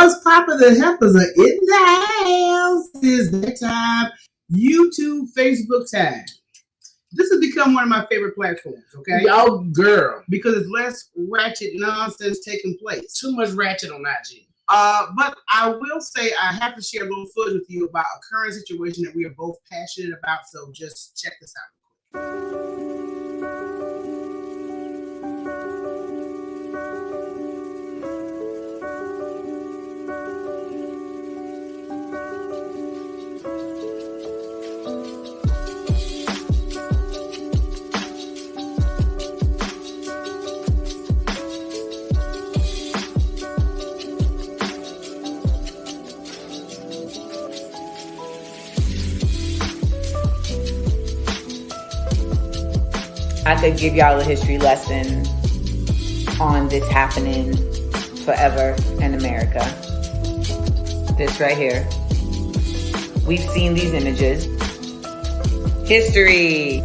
What's poppin'? The helpers are in the house. It's that time. YouTube, Facebook time. This has become one of my favorite platforms, okay? Oh, girl. Because it's less ratchet nonsense taking place. Too much ratchet on IG. But I will say I have to share a little footage with you about a current situation that we are both passionate about, so just check this out. I could give y'all a history lesson on this happening forever in America. This right here. We've seen these images. History.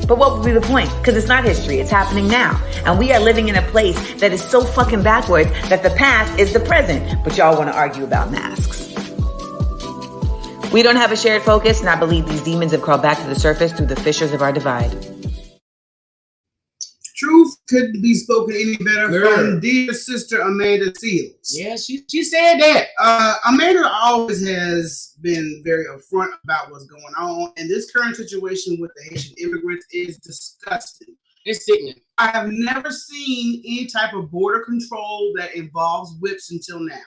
But what would be the point? Because it's not history, it's happening now. And we are living in a place that is so fucking backwards that the past is the present. But y'all want to argue about masks. We don't have a shared focus, and I believe these demons have crawled back to the surface through the fissures of our divide. Truth couldn't be spoken any better from dear sister Amanda Seals. Yeah, she said that. Amanda always has been very upfront about what's going on, and this current situation with the Haitian immigrants is disgusting. It's sickening. I have never seen any type of border control that involves whips until now.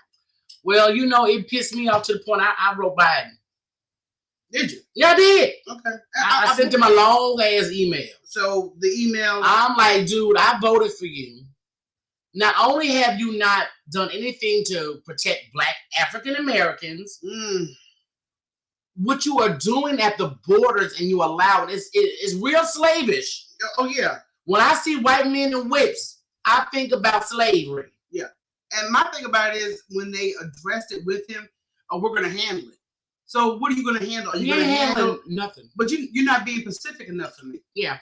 Well, you know, it pissed me off to the point I wrote Biden. Did you? Yeah, I did. Okay. I sent him a long ass email. So the email. I'm like, dude, I voted for you. Not only have you not done anything to protect Black African Americans, what you are doing at the borders and you allow it is real slavish. Oh yeah. When I see white men in whips, I think about slavery. Yeah. And my thing about it is when they addressed it with him, we're going to handle it. So what are you going to handle? Are you going to handle nothing? But you're not being specific enough for me. Yeah.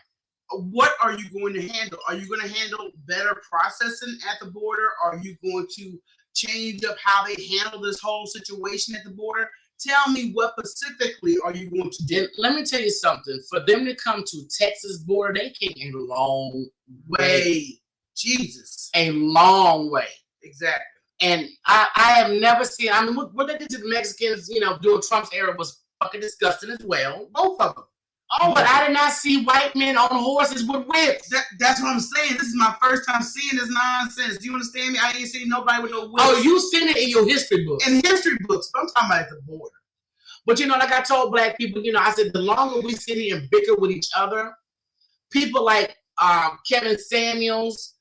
What are you going to handle? Are you going to handle better processing at the border? Are you going to change up how they handle this whole situation at the border? Tell me what specifically are you going to do? And let me tell you something. For them to come to Texas border, they came a long way. Jesus. A long way. Exactly. And I have never seen, I mean, what they did to the Mexicans, you know, during Trump's era was fucking disgusting as well. Both of them. Oh, but I did not see white men on horses with whips. That's what I'm saying. This is my first time seeing this nonsense. Do you understand me? I ain't seen nobody with no whips. Oh, you seen it in your history books. In history books, but I'm talking about at the border. But, you know, like I told Black people, you know, I said the longer we sit here and bicker with each other, people like Kevin Samuels,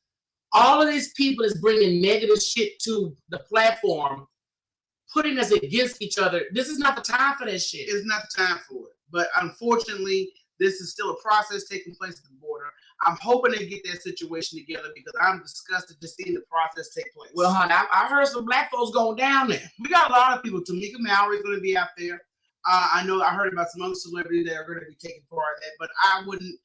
all of these people is bringing negative shit to the platform, putting us against each other. This is not the time for that shit. It's not the time for it. But unfortunately, this is still a process taking place at the border. I'm hoping they get that situation together because I'm disgusted to see the process take place. Well, honey, I heard some Black folks going down there. We got a lot of people. Tamika Mallory is going to be out there. I know I heard about some other celebrities that are going to be taking part of that, but I wouldn't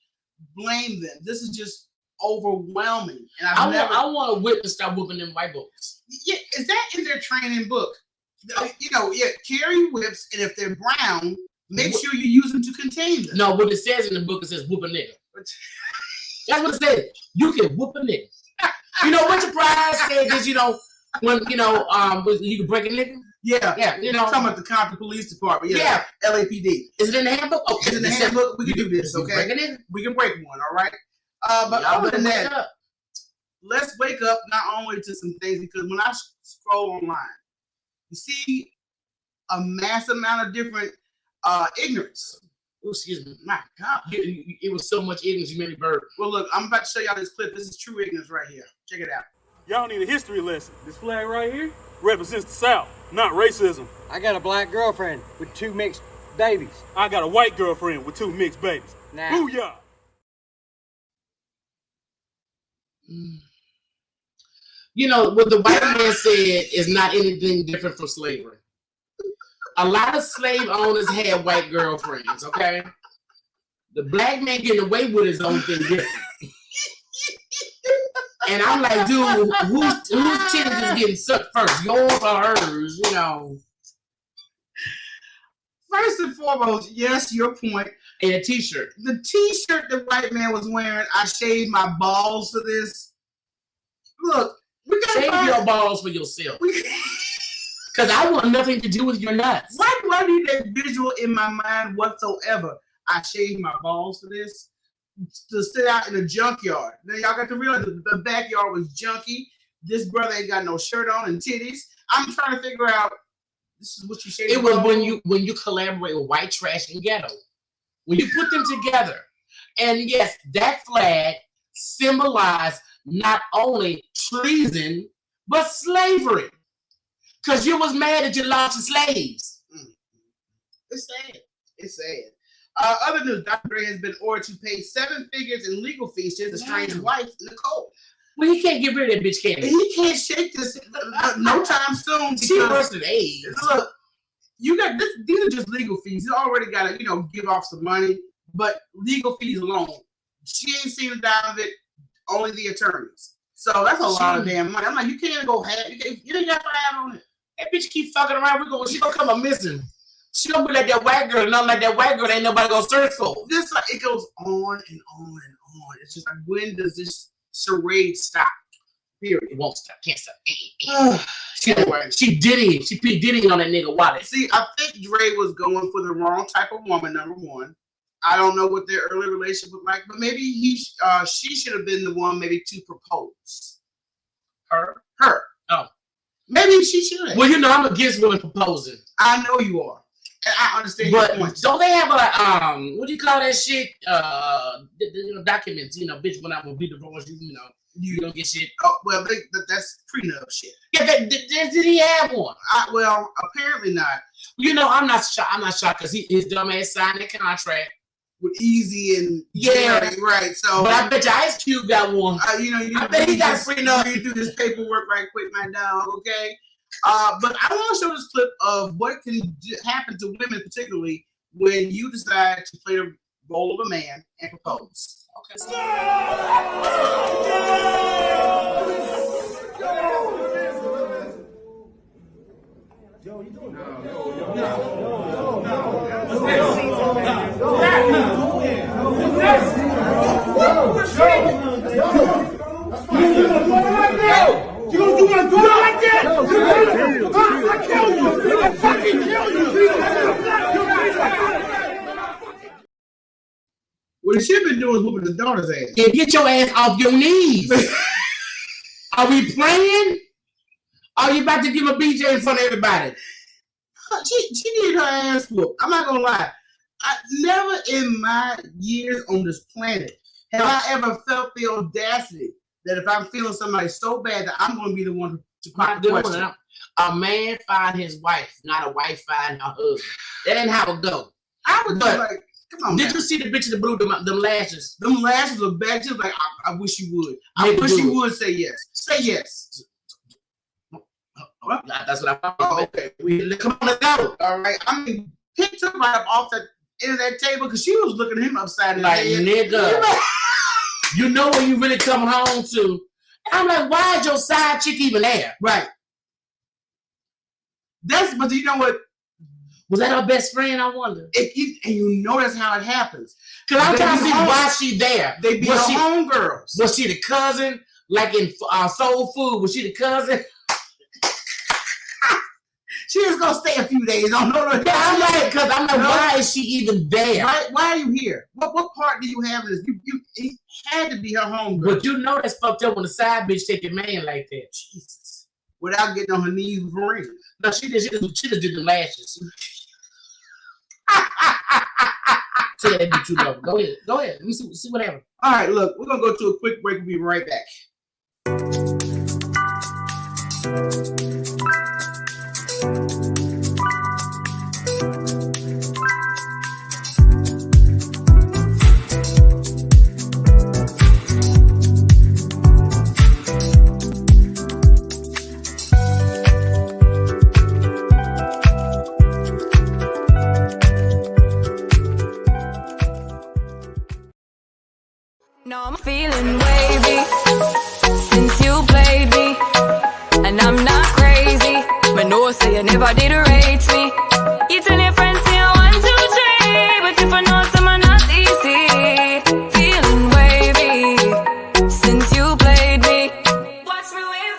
blame them. This is just overwhelming. And I want to whip and start whooping them white boys. Yeah, is that in their training book? You know, yeah, carry whips, and if they're brown, make sure you use them to contain them. No, what it says in the book, it says whoop a nigga. That's what it says. You can whoop a nigga. You know what your prize said is, you know, when, you know, you can break a nigga? Yeah. You know. Talking about the Compton Police Department. Yeah. LAPD. Is it in the handbook? Oh, it's in the handbook. We can do this, okay? Break a nigga? We can break one, all right? But other than that, let's wake up not only to some things, because when I scroll online, you see a mass amount of different ignorance. Oh, excuse me. My God. It was so much ignorance, you made me burp. Well, look, I'm about to show y'all this clip. This is true ignorance right here. Check it out. Y'all need a history lesson. This flag right here represents the South, not racism. I got a black girlfriend with 2 mixed babies. I got a white girlfriend with 2 mixed babies. Now. Booyah! You know, what the white man said is not anything different from slavery. A lot of slave owners had white girlfriends, okay? The Black man getting away with his own thing different. And I'm like, dude, whose titties is getting sucked first, yours or hers? You know. First and foremost, yes, your point. And a t-shirt. The t-shirt the white man was wearing, I shaved my balls for this. Look, we gotta shave your balls for yourself. Because I want nothing to do with your nuts. Why do I need that visual in my mind whatsoever? I shaved my balls for this to sit out in a junkyard. Now y'all got to realize the backyard was junky. This brother ain't got no shirt on and titties. I'm trying to figure out. This is what you shaved. It was when you collaborate with white trash and ghetto. When you put them together, and yes, that flag symbolized not only treason but slavery. Because you was mad that you lost your slaves. It's sad. It's sad. Other news, Dr. Dre has been ordered to pay 7 figures in legal fees to his estranged wife, Nicole. Well, he can't get rid of that bitch, can he? He can't shake this no time soon. She worse than AIDS. Look, you got this. These are just legal fees. You already got to, give off some money, but legal fees alone. She ain't seen a dime of it. Only the attorneys. So that's a lot of damn money. I'm like, you can't go half. You ain't got to have on it. That bitch keep fucking around. She gonna come up missing. She gonna be like that white girl. Nothing like that white girl. Ain't nobody gonna search for. This it goes on and on and on. It's just like, when does this charade stop? Period. It won't stop. Can't stop. She Diddy. She P Diddy on that nigga wallet. See, I think Dre was going for the wrong type of woman. Number one, I don't know what their early relationship was like, but maybe she should have been the one maybe to propose. Her. Oh. Maybe she should. Well, I'm against women proposing. I know you are. And I understand your point. Don't they have a what do you call that shit? Documents, bitch, when I will be divorced, you don't get shit. Oh, well, that's prenup shit. Yeah, did he have one? Well, apparently not. I'm not shocked. I'm not shocked because his dumb ass signed that contract with Easy and Jerry, right? So, but I bet you Ice Cube got one. I bet he got a prenup. You do this paperwork right quick, my dog. Okay. But I want to show this clip of what can happen to women, particularly when you decide to play the role of a man and propose. Okay. Yo, you doing? You gonna do what I'm doing like that? I kill you! I fucking kill you! What he should have been doing is whooping his daughter's ass. Yeah, get your ass off your knees. Are we playing? Are you about to give a BJ in front of everybody? She needed her ass whooped. I'm not gonna lie. I never in my years on this planet have I ever felt the audacity that if I'm feeling somebody so bad that I'm going to be the one to pop the question. A man find his wife, not a wife find her husband. That ain't how it go. I was just like, come on. Did you see the bitch that blew them lashes? Them lashes were bad. She was like, I wish you would. I wish you would say yes. Say yes. Well, that's what I thought. Oh, okay. Come on, let's go. All right. I mean, picked her right up off that end of that table because she was looking at him upside his head. Nigga. You know when you really come home to. And I'm like, why is your side chick even there? Right. But you know what? Was that her best friend? I wonder. And you know that's how it happens. Because I'm trying to see why she there. They be her homegirls. Was she the cousin? Like in Soul Food, was she the cousin? She was gonna stay a few days. I'm like, why is she even there? Why are you here? What part do you have in this? It had to be her homegirl. But you know that's fucked up when the side bitch take your man like that. Jesus. Without getting on her knees with rings. No, she just did the lashes. Say that bitch you love. Go ahead. Let me see what happened. All right, look, we're gonna go to a quick break. We'll be right back. No, I'm feeling wavy. not crazy. But no, say you never did rate me. You tell your friends, say you 1, 2, 3. But if I know someone not easy, feeling wavy since you played me. Watch me wave.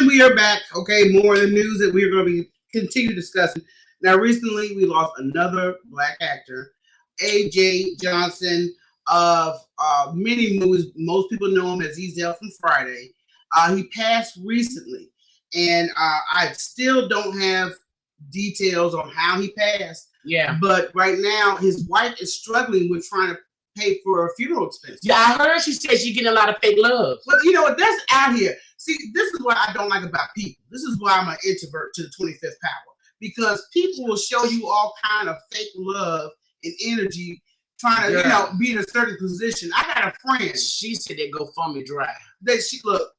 We are back. Okay, more of the news that we're going to be continue discussing. Now, recently we lost another black actor, A.J. Johnson of many movies. Most people know him as Ezel from Friday. He passed recently, and I still don't have details on how he passed. Yeah. But right now, his wife is struggling with trying to pay for her funeral expenses. Yeah, I heard she said she's getting a lot of fake love. But you know what? That's out here. See, this is what I don't like about people. This is why I'm an introvert to the 25th power. Because people will show you all kind of fake love and energy trying to, be in a certain position. I got a friend. She said they go GoFundMe dry. Look,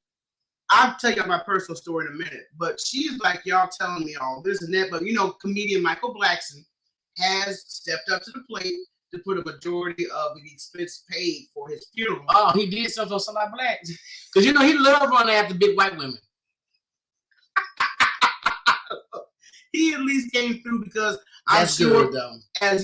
I'll tell you my personal story in a minute. But she's like, y'all telling me all this and that. But, comedian Michael Blackson has stepped up to the plate to put a majority of the expense paid for his funeral. Oh, he did something for somebody black. Because, he loved running after big white women. He at least came through because That's good, though. As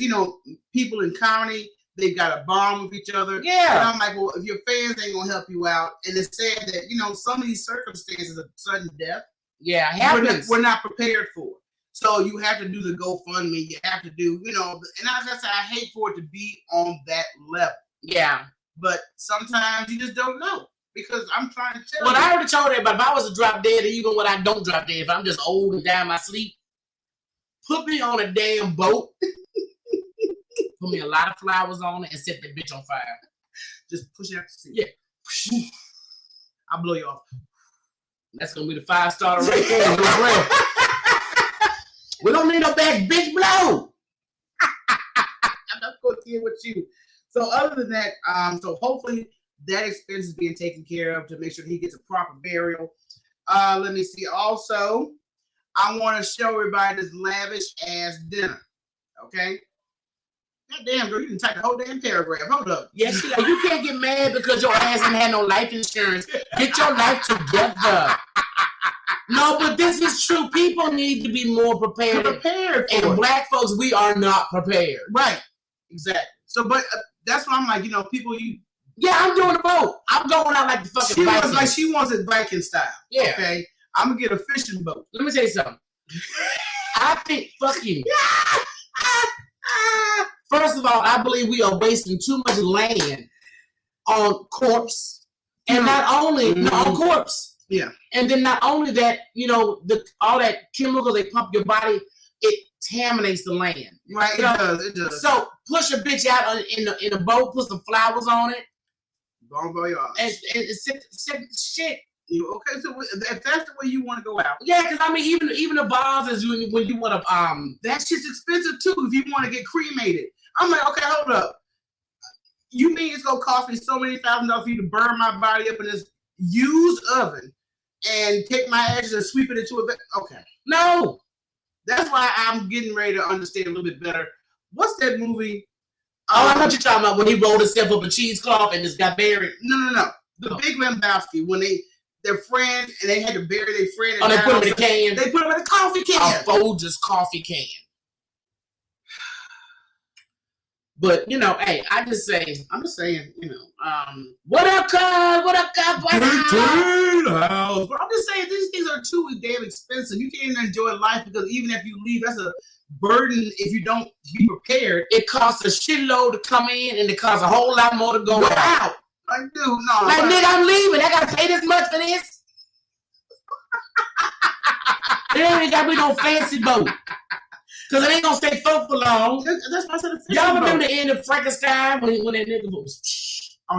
people in comedy, they've got a bond with each other. Yeah. And I'm like, well, if your fans ain't gonna help you out, and it's sad that some of these circumstances of sudden death, we're not prepared for. So you have to do the GoFundMe. You have to do, and as I said, I hate for it to be on that level. Yeah. But sometimes you just don't know. Because I'm trying to tell you. Well, I already told everybody, if I was to drop dead, or even when I don't drop dead, if I'm just old and die in my sleep, put me on a damn boat, put me a lot of flowers on it, and set that bitch on fire. Just push it out to sea. Yeah. I'll blow you off. That's going to be the 5-star right there. We don't need no bad bitch blow. I'm not going to deal with you. So other than that, so hopefully that expense is being taken care of to make sure he gets a proper burial. Let me see. Also, I want to show everybody this lavish ass dinner. Okay? God damn, girl, you didn't type the whole damn paragraph. Hold up. Yes, you can't get mad because your ass ain't had no life insurance. Get your life together. No, but this is true. People need to be more prepared. And black folks, we are not prepared. Right. Exactly. So, but that's why I'm like, people, yeah, I'm doing the boat. I'm going out like the fucking Viking. She wants it Viking style. Yeah. Okay. I'm gonna get a fishing boat. Let me tell you something. I think fucking. First of all, I believe we are wasting too much land on corpse, and not only on corpse. Yeah. And then not only that, all that chemicals they pump your body, it contaminates the land. Right. It does. So push a bitch out in a boat, put some flowers on it. Bon voyage. And shit. Okay, so if that's the way you want to go out. Yeah, because even the bars is when you want to that shit's expensive too if you want to get cremated. I'm like, okay, hold up. You mean it's gonna cost me so many $1,000 for you to burn my body up in this used oven and take my ashes and sweep it into a okay. No. That's why I'm getting ready to understand a little bit better. What's that movie? I know what you're talking about when he rolled himself up a cheesecloth and just got buried. No. The Big Lebowski, when they're friends and they had to bury their friend. Oh, they put him in a can. They put him in a coffee can. A Folgers coffee can. But you know, hey, I'm just saying, you know, what up, cuz? What up, cuz? But I'm just saying, these things are too damn expensive. You can't even enjoy life because even if you leave, that's a burden if you don't be prepared. It costs a shitload to come in, and it costs a whole lot more to go out. Like, dude, no. Like, nigga, I'm leaving. I gotta pay this much for this. There ain't gotta be no fancy boat. Cause it ain't gonna stay afloat for long. That's why I said the y'all remember the end of Frankenstein when that nigga was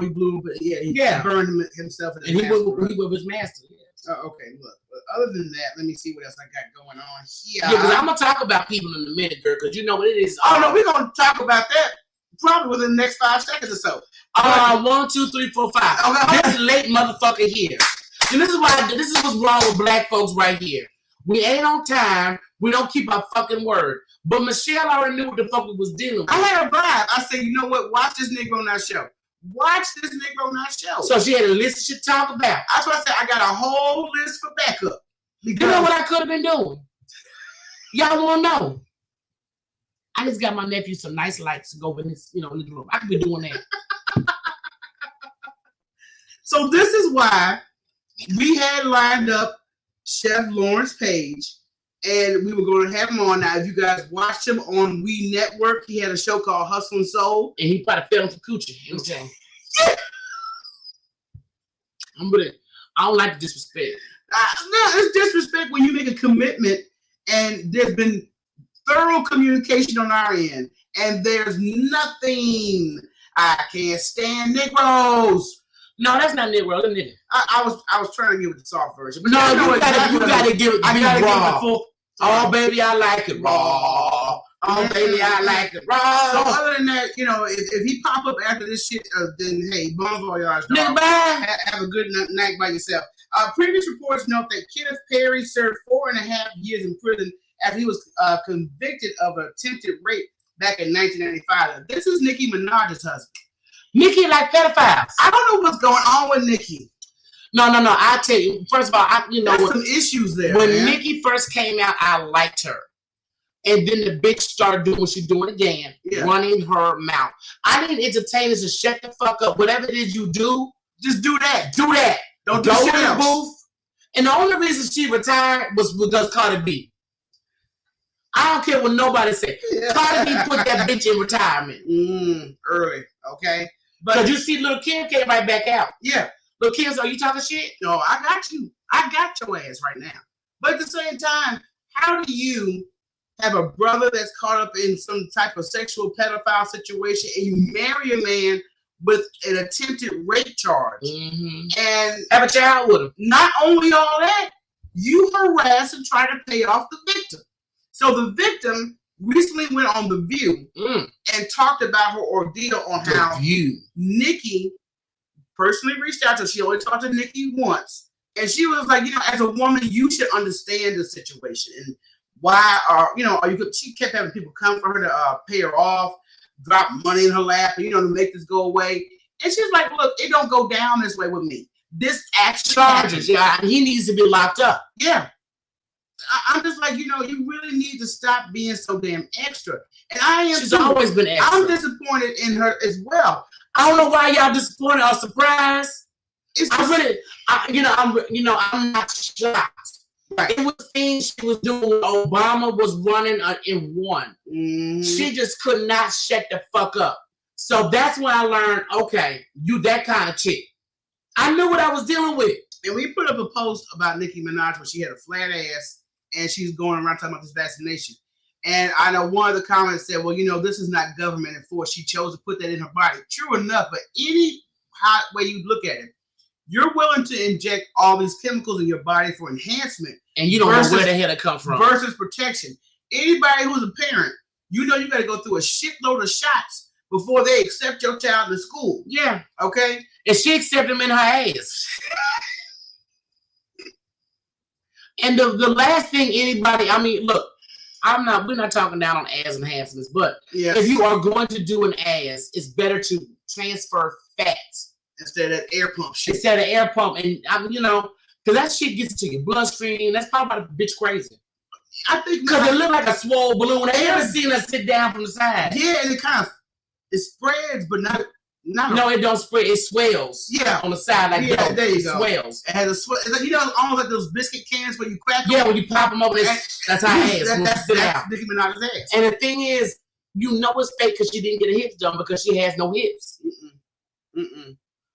he blew, but he burned himself and he was his master. Okay, look. Other than that, let me see what else I got going on here. Yeah, because I'm gonna talk about people in a minute, girl. Because you know what it is. Oh no, we're gonna talk about that probably within the next 5 seconds or so. 1, 2, 3, 4, 5. Okay. This late motherfucker here. And this is what's wrong with black folks right here. We ain't on time. We don't keep our fucking word. But Michelle already knew what the fuck we was dealing with. I had a vibe. I said, you know what? Watch this Negro Not Show. Watch this Negro Not Show. So she had a list of shit to talk about. That's what I said. I got a whole list for backup. You know what I could have been doing? Y'all want to know? I just got my nephew some nice lights to go in this, in this room. I could be doing that. So this is why we had lined up Chef Lawerence Page, and we were going to have him on. Now, if you guys watched him on We Network, he had a show called Hustle and Soul. And he probably fell into coochie. You know what I'm saying? Yeah. I don't like the disrespect. No, it's disrespect when you make a commitment and there's been thorough communication on our end, and there's nothing. I can't stand Negroes. No, that's not Negro. That's nigga. I was trying to give it the soft version. But no, you gotta give it. I gotta give it the full. Oh baby, I like it raw. Oh baby, I like it raw. So other than that, if he pop up after this shit, then hey, bon voyage, dog. Have a good night by yourself. Previous reports note that Kenneth Perry served 4.5 years in prison after he was convicted of attempted rape back in 1995. This is Nicki Minaj's husband. Nicki like pedophiles. I don't know what's going on with Nicki. No. I tell you, first of all, there's some issues there. When Nicki first came out, I liked her. And then the bitch started doing what she's doing again, running her mouth. I need entertainers to shut the fuck up. Whatever it is you do, just do that. Do that. Don't go to the booth. And the only reason she retired was because Cardi B. I don't care what nobody said. Cardi B put that bitch in retirement. Early, okay? But you see Lil' Kim came right back out. Yeah. Lil' Kim, are you talking shit? No, I got you. I got your ass right now. But at the same time, how do you have a brother that's caught up in some type of sexual pedophile situation and you marry a man with an attempted rape charge and have a child with him? Not only all that, you harass and try to pay off the victim. So the victim recently went on The View and talked about her ordeal on how Nicki personally reached out to her. She only talked to Nicki once. And she was like, as a woman, you should understand the situation. And why she kept having people come for her to pay her off, drop money in her lap, to make this go away. And she's like, look, it don't go down this way with me. This actually charges. Yeah, he needs to be locked up. Yeah. I'm just like, you really need to stop being so damn extra. And I am. She's always been extra. I'm disappointed in her as well. I don't know why y'all disappointed or surprised. I'm not shocked. Right. It was things she was doing when Obama was running in one. She just could not shut the fuck up. So that's when I learned, okay, you that kind of chick. I knew what I was dealing with. And we put up a post about Nicki Minaj where she had a flat ass and she's going around talking about this vaccination. And I know one of the comments said, well, this is not government enforced. She chose to put that in her body. True enough, but any way you look at it, you're willing to inject all these chemicals in your body for enhancement. And you don't know where the hell it comes from. Versus protection. Anybody who's a parent, you got to go through a shitload of shots before they accept your child in school. Yeah. Okay? And she accepted them in her ass. And the last thing look, we're not talking down on ass enhancements, but if you are going to do an ass, it's better to transfer fat. Instead of air pump shit. Instead of air pump. And, because that shit gets to your bloodstream. That's probably about the bitch crazy. I think because it looked like a swole balloon. I ever seen her sit down from the side. Yeah, and it it spreads, but not. No, it don't spread. It swells. Yeah, on the side like yeah. dough. There you it go. Swells. It has a swell. You know, almost like those biscuit cans where you crack them. Yeah, when you pop them over, that's how it is. That's Nicki Minaj's ass. And the thing is, you know it's fake because she didn't get her hips done because she has no hips.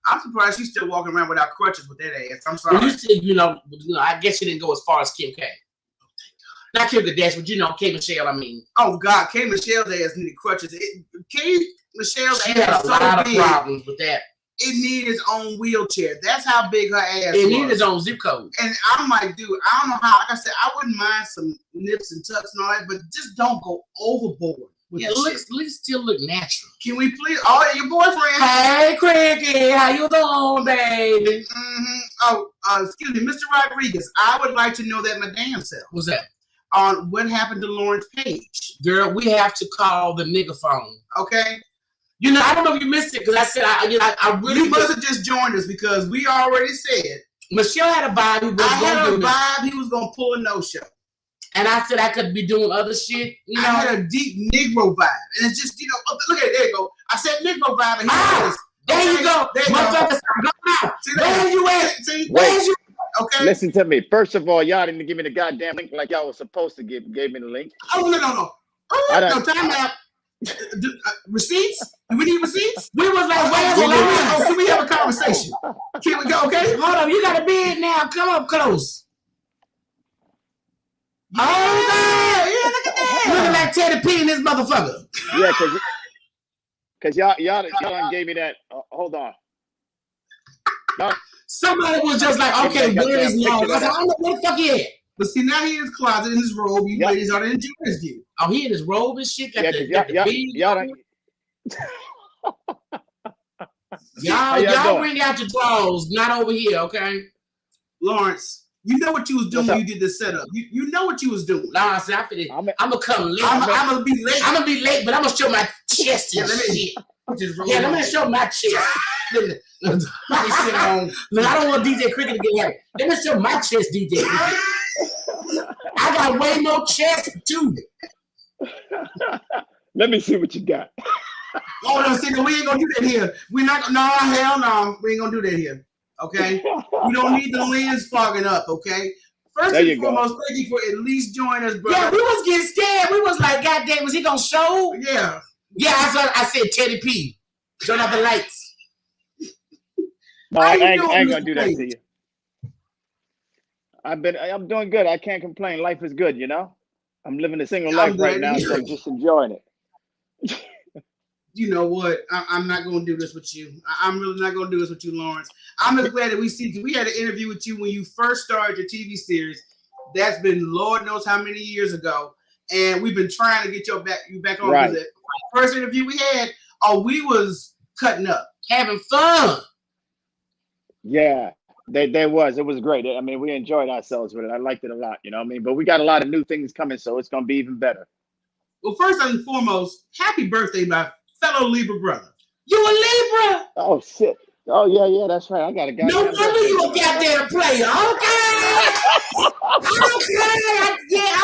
I'm surprised she's still walking around without crutches with that ass. I'm sorry. Well, you know, I guess she didn't go as far as Kim K. Not Kim Kardashian, but you know, K. Michelle, I mean. Oh, God. K. Michelle's ass needed crutches. K. Michelle's she ass had a so lot big, of problems with that. It needed its own wheelchair. That's how big her ass was. It needed its own zip code. And I'm like, dude, I don't know how. Like I said, I wouldn't mind some nips and tucks and all that, but just don't go overboard. Yeah, let's still look natural. Can we please? Oh, your boyfriend. Hey, Cricket, how you doing, baby? Oh, excuse me, Mr. Rodriguez. I would like to know that my damn self. What's that? On what happened to Lawerence Page. Girl, we have to call the nigga phone. Okay. You know, I don't know if you missed it because I said I really. You must have just joined us because we already said Michelle had a vibe. I had a vibe. He was gonna pull a no-show. And I said I could be doing other shit. You know? I had a deep Negro vibe, and it's just look at it. There you go. I said Negro vibe, and there you go. There you go. Where you at? Wait. Okay. Listen to me. First of all, y'all didn't give me the goddamn link like y'all was supposed to gave me the link. Oh no. No time out. Receipts? Do we need receipts? We was like, can we have a conversation? Can we go? Okay. Hold on. You got a bid now. Come up close. Yeah, look at that. Looking like Teddy P in this motherfucker. Yeah, cause y'all done gave me that. Hold on. Somebody was just like, okay, where is Long? I don't know where the fuck he at. But see, now he in his closet in his robe. You ladies ought to enjoy his view. Oh, he in his robe and shit. Got y'all bring out your drawers, not over here, okay? Lawrence, you know what you was doing when you did this setup. You know what you was doing. No, I said I'm gonna come late. I'm gonna be late. I'm gonna be late, but I'm gonna show my chest. Let me show my chest. Let me sit on. Look, I don't want DJ Cricket to get happy. Let me show my chest, DJ Cricket. I got way more chest too. Let me see what you got. Oh no, see, we ain't gonna do that here. We're not. No, hell no, we ain't gonna do that here. Okay, we don't need the lens fogging up. Okay. First and foremost, thank you for at least joining us, brother. Yeah, we was getting scared. We was like, God damn, was he gonna show? Yeah. Yeah, I said Teddy P. Turn out the lights. No, I ain't gonna do that to you. I'm doing good. I can't complain. Life is good, you know. I'm living a single life right now, so I'm just enjoying it. You know what? I'm not going to do this with you. I'm really not going to do this with you, Lawrence. I'm just glad that we had an interview with you when you first started your TV series. That's been Lord knows how many years ago, and we've been trying to get you back on. Right. The first interview we had, we was cutting up, having fun. Yeah. It was great. I mean, we enjoyed ourselves with it. I liked it a lot, you know what I mean? But we got a lot of new things coming, so it's going to be even better. Well, first and foremost, happy birthday, my fellow Libra brother. You a Libra? Oh, shit. Oh, yeah, that's right. I got a guy. No wonder you a goddamn player.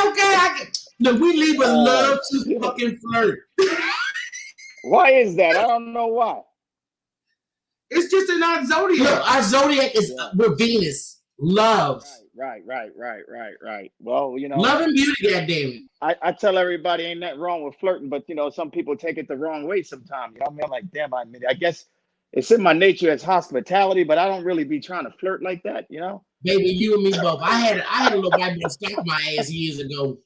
Okay. Look, we Libras love to fucking flirt. Why is that? I don't know why. It's just in our zodiac. Look, our zodiac is with Venus. Love. Right. Well, you know. Love and beauty, goddammit. I tell everybody ain't nothing wrong with flirting, but, you know, some people take it the wrong way sometimes. You know what I mean? I'm like, damn, I guess it's in my nature as hospitality, but I don't really be trying to flirt like that, you know? Baby, you and me both. I had a little white boy stop my ass years ago.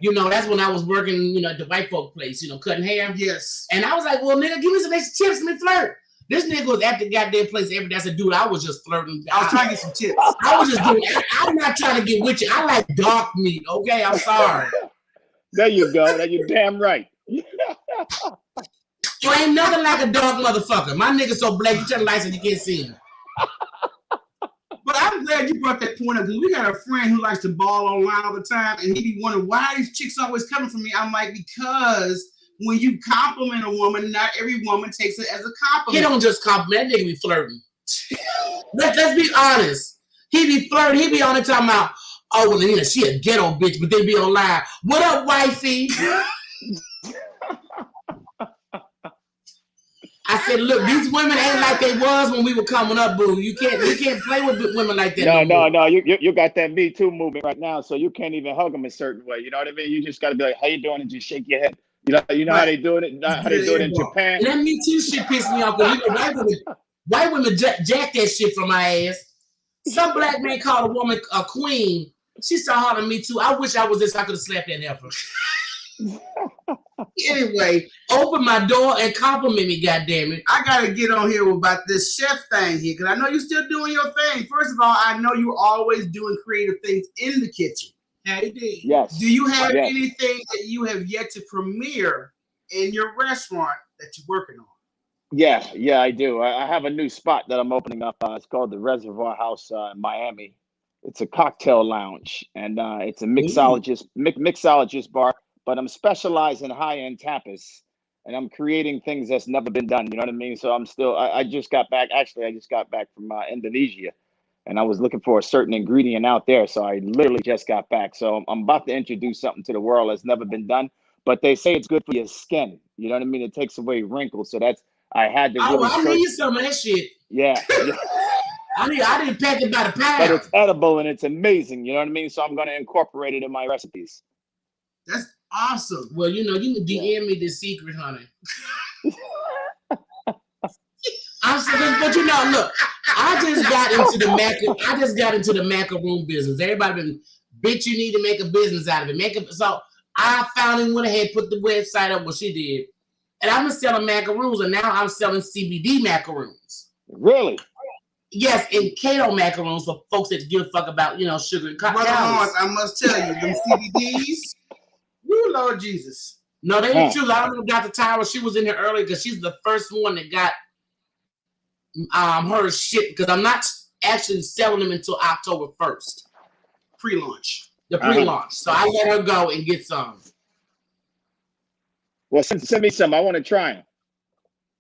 You know, that's when I was working, you know, at the white folk place, you know, cutting hair. Yes. And I was like, well, nigga, give me some extra tips, let me flirt. This nigga was at the goddamn place every day. I said, dude, I was just flirting. I was trying to get some tips. I was just doing I'm not trying to get with you. I like dark meat, okay? I'm sorry. There you go. You're damn right. You ain't nothing like a dark motherfucker. My nigga so black, you turn the lights and you can't see him. But I'm glad you brought that point up because we got a friend who likes to ball online all the time, and he be wondering why these chicks always coming for me. I'm like, because when you compliment a woman, not every woman takes it as a compliment. He don't just compliment, that nigga be flirting. Let's be honest. He be flirting, he be on the time about, oh, well, yeah, she a ghetto bitch, but they be online. What up, wifey? I said, look, these women ain't like they was when we were coming up, boo. You can't play with women like that. No. You got that Me Too movement right now, so you can't even hug them a certain way. You know what I mean? You just got to be like, how you doing? And just shake your head. You know how they doing it? How they do it in Japan? And that Me Too shit pissed me off because white women jack that shit from my ass. Some black man called a woman a queen. She started hollering Me Too. I wish I was this. I could have slapped that heifer. Anyway, open my door and compliment me, goddammit. I gotta get on here about this chef thing here because I know you're still doing your thing. First of all, I know you're always doing creative things in the kitchen. Hey, D. Yes. Do you have anything that you have yet to premiere in your restaurant that you're working on? Yeah, I do. I have a new spot that I'm opening up. It's called the Reservoir House in Miami. It's a cocktail lounge, and it's a mixologist bar. But I'm specialized in high-end tapas, and I'm creating things that's never been done. You know what I mean? So I'm still. I just got back. Actually, I just got back from Indonesia, and I was looking for a certain ingredient out there. So I literally just got back. So I'm about to introduce something to the world that's never been done. But they say it's good for your skin. You know what I mean? It takes away wrinkles. So that's. I had to. Really I need some of that shit. Yeah. I didn't pack it by the pound. But it's edible and it's amazing. You know what I mean? So I'm going to incorporate it in my recipes. That's awesome. Well, you can DM me this secret, honey. But look, I just got into the macaroon business. Everybody been, bitch, you need to make a business out of it. So I finally went ahead, put the website up, what she did. And I've been selling macaroons, and now I'm selling CBD macaroons. Really? Yes, and keto macaroons for folks that give a fuck about, sugar and calories. I must tell you, them CBDs, woo, Lord Jesus. No, they ain't true. I don't know Dr. Tyra. She was in here earlier because she's the first one that got her shit, because I'm not actually selling them until October 1st. Pre-launch. The pre-launch. So I let her go and get some. Well, send me some. I want to try them.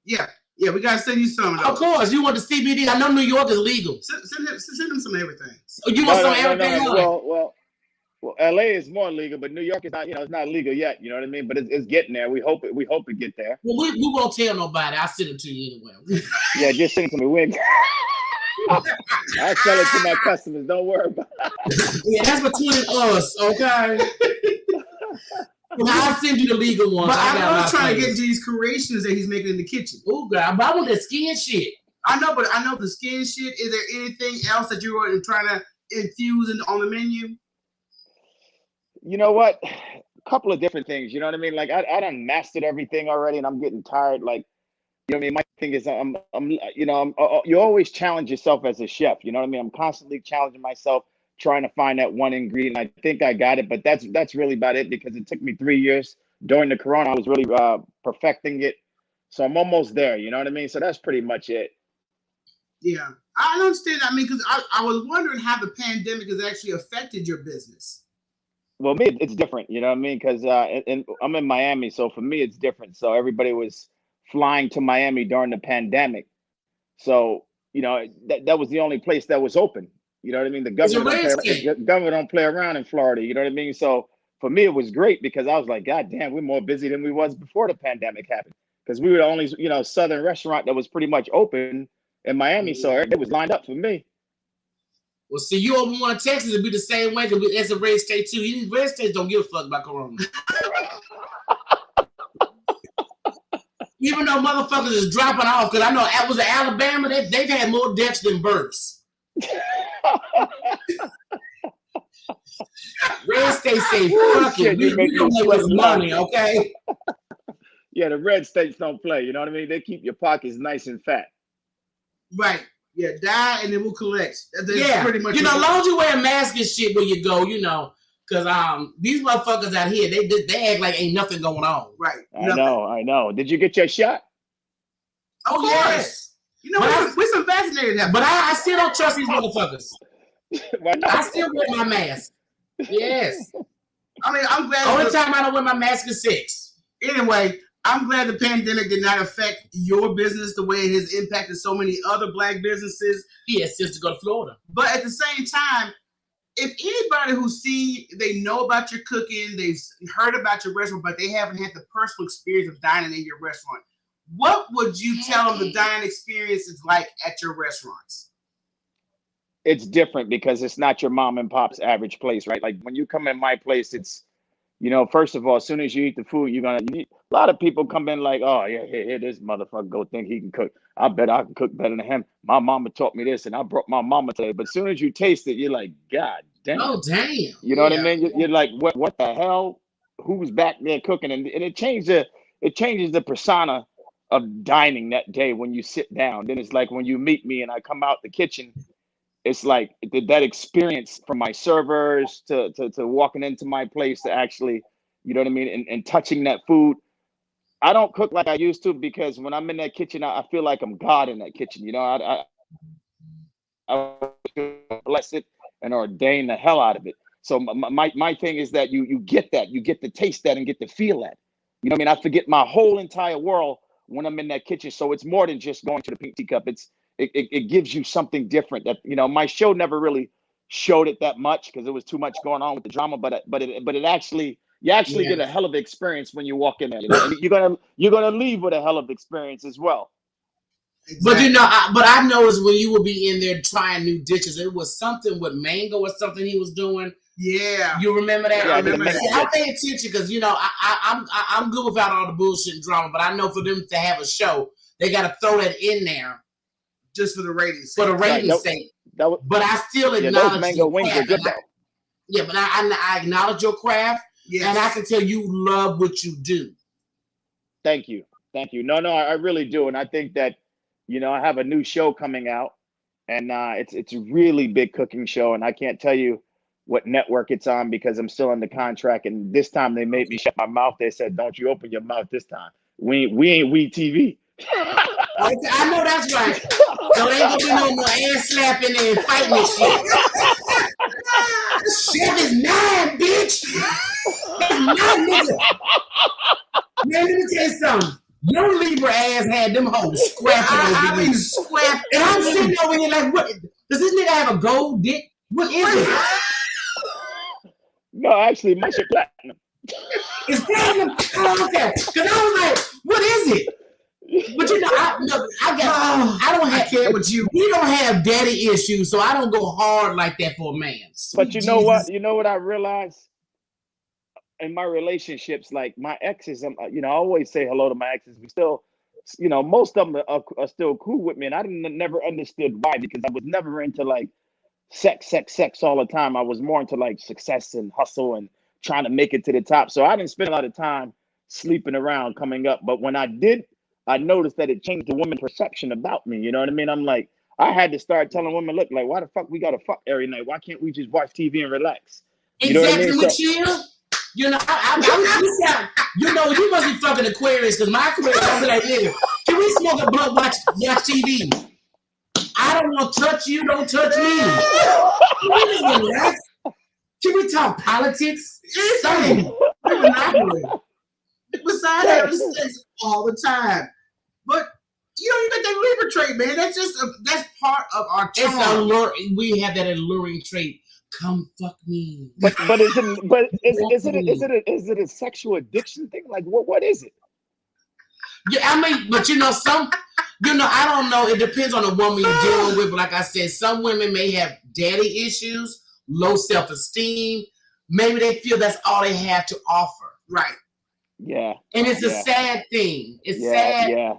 Yeah, we gotta send you some. Of course, you want the CBD. I know New York is legal. Send them some everything. Oh, you want some everything? Well, LA is more legal, but New York is not. It's not legal yet. You know what I mean? But it's getting there. We hope it get there. Well, we won't tell nobody. I'll send it to you anyway. Yeah, just send it to me. I'll sell it to my customers. Don't worry about it. Yeah, that's between us, okay? I'll send you the legal ones. But I was trying to get into these creations that he's making in the kitchen. Oh, God. But I want that skin shit. I know the skin shit. Is there anything else that you were trying to infuse on the menu? You know what? A couple of different things. You know what I mean? Like I done mastered everything already, and I'm getting tired. Like, you know what I mean? My thing is, you always challenge yourself as a chef. You know what I mean? I'm constantly challenging myself, trying to find that one ingredient. I think I got it, but that's really about it, because it took me 3 years during the Corona. I was really perfecting it. So I'm almost there. You know what I mean? So that's pretty much it. Yeah, I understand. I mean, because I was wondering how the pandemic has actually affected your business. Well, me, it's different. You know what I mean? Because I'm in Miami, so for me, it's different. So everybody was flying to Miami during the pandemic. So, that was the only place that was open. You know what I mean? The government don't play around in Florida. You know what I mean? So for me, it was great, because I was like, God damn, we're more busy than we was before the pandemic happened. Because we were the only, Southern restaurant that was pretty much open in Miami. So it was lined up for me. Well, see, you open one in Texas, it'd be the same way, because that's a red state too. These red states don't give a fuck about Corona. Even though motherfuckers is dropping off, because I know it was in Alabama, they've had more deaths than births. Red states say, fuck it, we don't make this money, okay? Yeah, the red states don't play, you know what I mean? They keep your pockets nice and fat. Right. Yeah, die and then we'll collect. That's pretty much. As long as you wear a mask and shit where you go, because these motherfuckers out here, they act like ain't nothing going on. Right. I know. Did you get your shot? Oh, yes. We're some vaccinated now. But I still don't trust these motherfuckers. Why not? I still wear my mask. Yes. I mean, I'm glad. Only time I don't wear my mask is sex. Anyway, I'm glad the pandemic did not affect your business the way it has impacted so many other Black businesses. He has since to go to Florida. But at the same time, if anybody they know about your cooking, they've heard about your restaurant, but they haven't had the personal experience of dining in your restaurant, What would you tell them the dining experience is like at your restaurants? It's different because it's not your mom and pop's average place, right? Like when you come in my place, it's, first of all, as soon as you eat the food, a lot of people come in like, oh yeah, here this motherfucker go think he can cook. I bet I can cook better than him. My mama taught me this and I brought my mama today. But as soon as you taste it, you're like, God damn. Oh, damn. You know what I mean? You're like, what the hell? Who's back there cooking? And it changes the persona of dining that day when you sit down. Then it's like when you meet me and I come out the kitchen, it's like that experience from my servers to walking into my place to actually, you know what I mean, and touching that food. I don't cook like I used to because when I'm in that kitchen, I feel like I'm God in that kitchen. I bless it and ordain the hell out of it. So my thing is that you get to taste that and get to feel that. You know what I mean? I forget my whole entire world when I'm in that kitchen. So it's more than just going to the pink teacup. It gives you something different that, my show never really showed it that much because there was too much going on with the drama, but it actually, you actually get a hell of an experience when you walk in there, and you're gonna leave with a hell of experience as well. Exactly. But I noticed when you would be in there trying new dishes, it was something with mango or something he was doing. Yeah, you remember that? Yeah, I remember that. I pay attention because I'm good without all the bullshit and drama, but I know for them to have a show, they got to throw that in there just for the ratings. For the ratings' sake. But I still acknowledge those mango wings are good though. Yeah, but I acknowledge your craft, and I can tell you love what you do. Thank you. No, I really do, and I think that I have a new show coming out, and it's a really big cooking show, and I can't tell you what network it's on because I'm still under contract. And this time they made me shut my mouth. They said, "Don't you open your mouth this time. We ain't WeTV." I know that's right. So there ain't gonna be no more ass slapping and fighting and shit. Chef is mad, bitch. That's my nigga. Man, let me tell you something. Your Libra ass had them hoes scrapping over you. And I'm sitting over here like, what? Does this nigga have a gold dick? What is it? No, actually, my shit platinum. It's platinum? Oh, okay. Because I was like, what is it? But I don't have care with you. We don't have daddy issues, so I don't go hard like that for a man. But you know what? You know what I realized in my relationships, like my exes, I always say hello to my exes. We still, most of them are still cool with me, and I never understood why, because I was never into like sex all the time. I was more into like success and hustle and trying to make it to the top. So I didn't spend a lot of time sleeping around coming up. But when I did, I noticed that it changed the women's perception about me. You know what I mean? I'm like, I had to start telling women, look, like, why the fuck we gotta fuck every night? Why can't we just watch TV and relax? You know what I mean? You must be fucking Aquarius, because my Aquarius, I'll be like, nigga, can we smoke a blunt, watch TV? I don't want to touch you, don't touch me. Can we talk politics? Something. Besides having sex all the time. But you got that Libra trait, man. That's part of our charm. It's alluring. We have that alluring trait. Come fuck me. But is it a sexual addiction thing? Like what is it? Yeah, I mean, but I don't know. It depends on the woman you're dealing with. But like I said, some women may have daddy issues, low self-esteem. Maybe they feel that's all they have to offer. Right. Yeah. And it's a sad thing. It's sad. Yeah.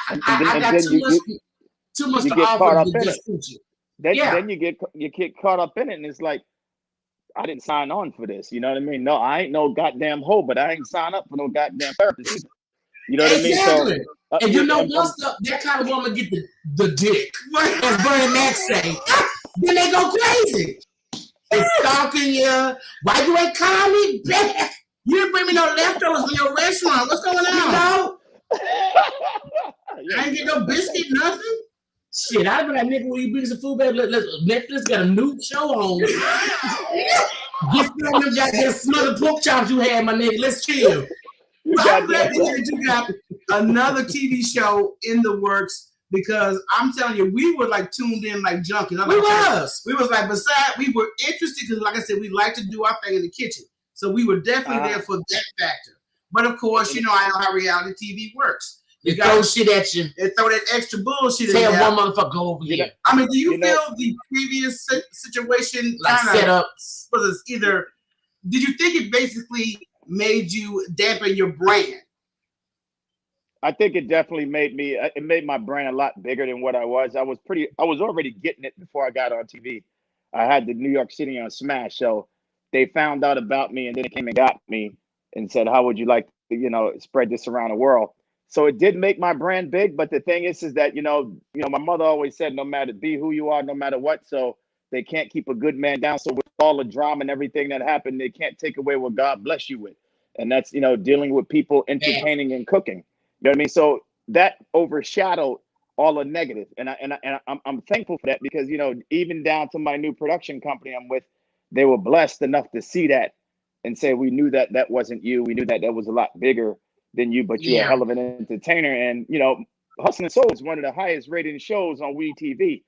I got too much to offer to dispute you. Then you get caught up in it, and it's like, I didn't sign on for this. You know what I mean? No, I ain't no goddamn hoe, but I ain't signed up for no goddamn therapist either. You know what I mean? So, and once that kind of woman get the dick, as Bernie Mac say, then they go crazy. They stalking you. Why you ain't call me back? You didn't bring me no leftovers from your restaurant. What's going on? I ain't get no biscuit, nothing. Shit, I'd be like, nigga, when you bring some food back, Netflix got a new show on. Get some of them goddamn smothered pork chops you had, my nigga. Let's chill. I'm glad to hear that you got another TV show in the works, because I'm telling you, we were like tuned in like junkies. We was like, we were interested because, like I said, we like to do our thing in the kitchen. So we were definitely there for that factor. But of course, I know how reality TV works. They throw shit at you. They throw that extra bullshit. Tell one motherfucker go over here. I mean, do you feel the previous situation like set up? Was either? Did you think it basically made you dampen your brand? I think it definitely made my brand a lot bigger than what I was. I was already getting it before I got on TV. I had the New York City on Smash, so they found out about me and then it came and got me and said, how would you like to, spread this around the world? So it did make my brand big, but the thing is that, my mother always said, no matter be who you are, no matter what. So they can't keep a good man down. So with all the drama and everything that happened, they can't take away what God bless you with. And that's, dealing with people, entertaining and cooking. You know what I mean? So that overshadowed all the negative. And I'm thankful for that because, even down to my new production company I'm with, they were blessed enough to see that and say, we knew that wasn't you. We knew that was a lot bigger than you, but you're a hell of an entertainer. And, Hustle and Soul is one of the highest rated shows on WeTV.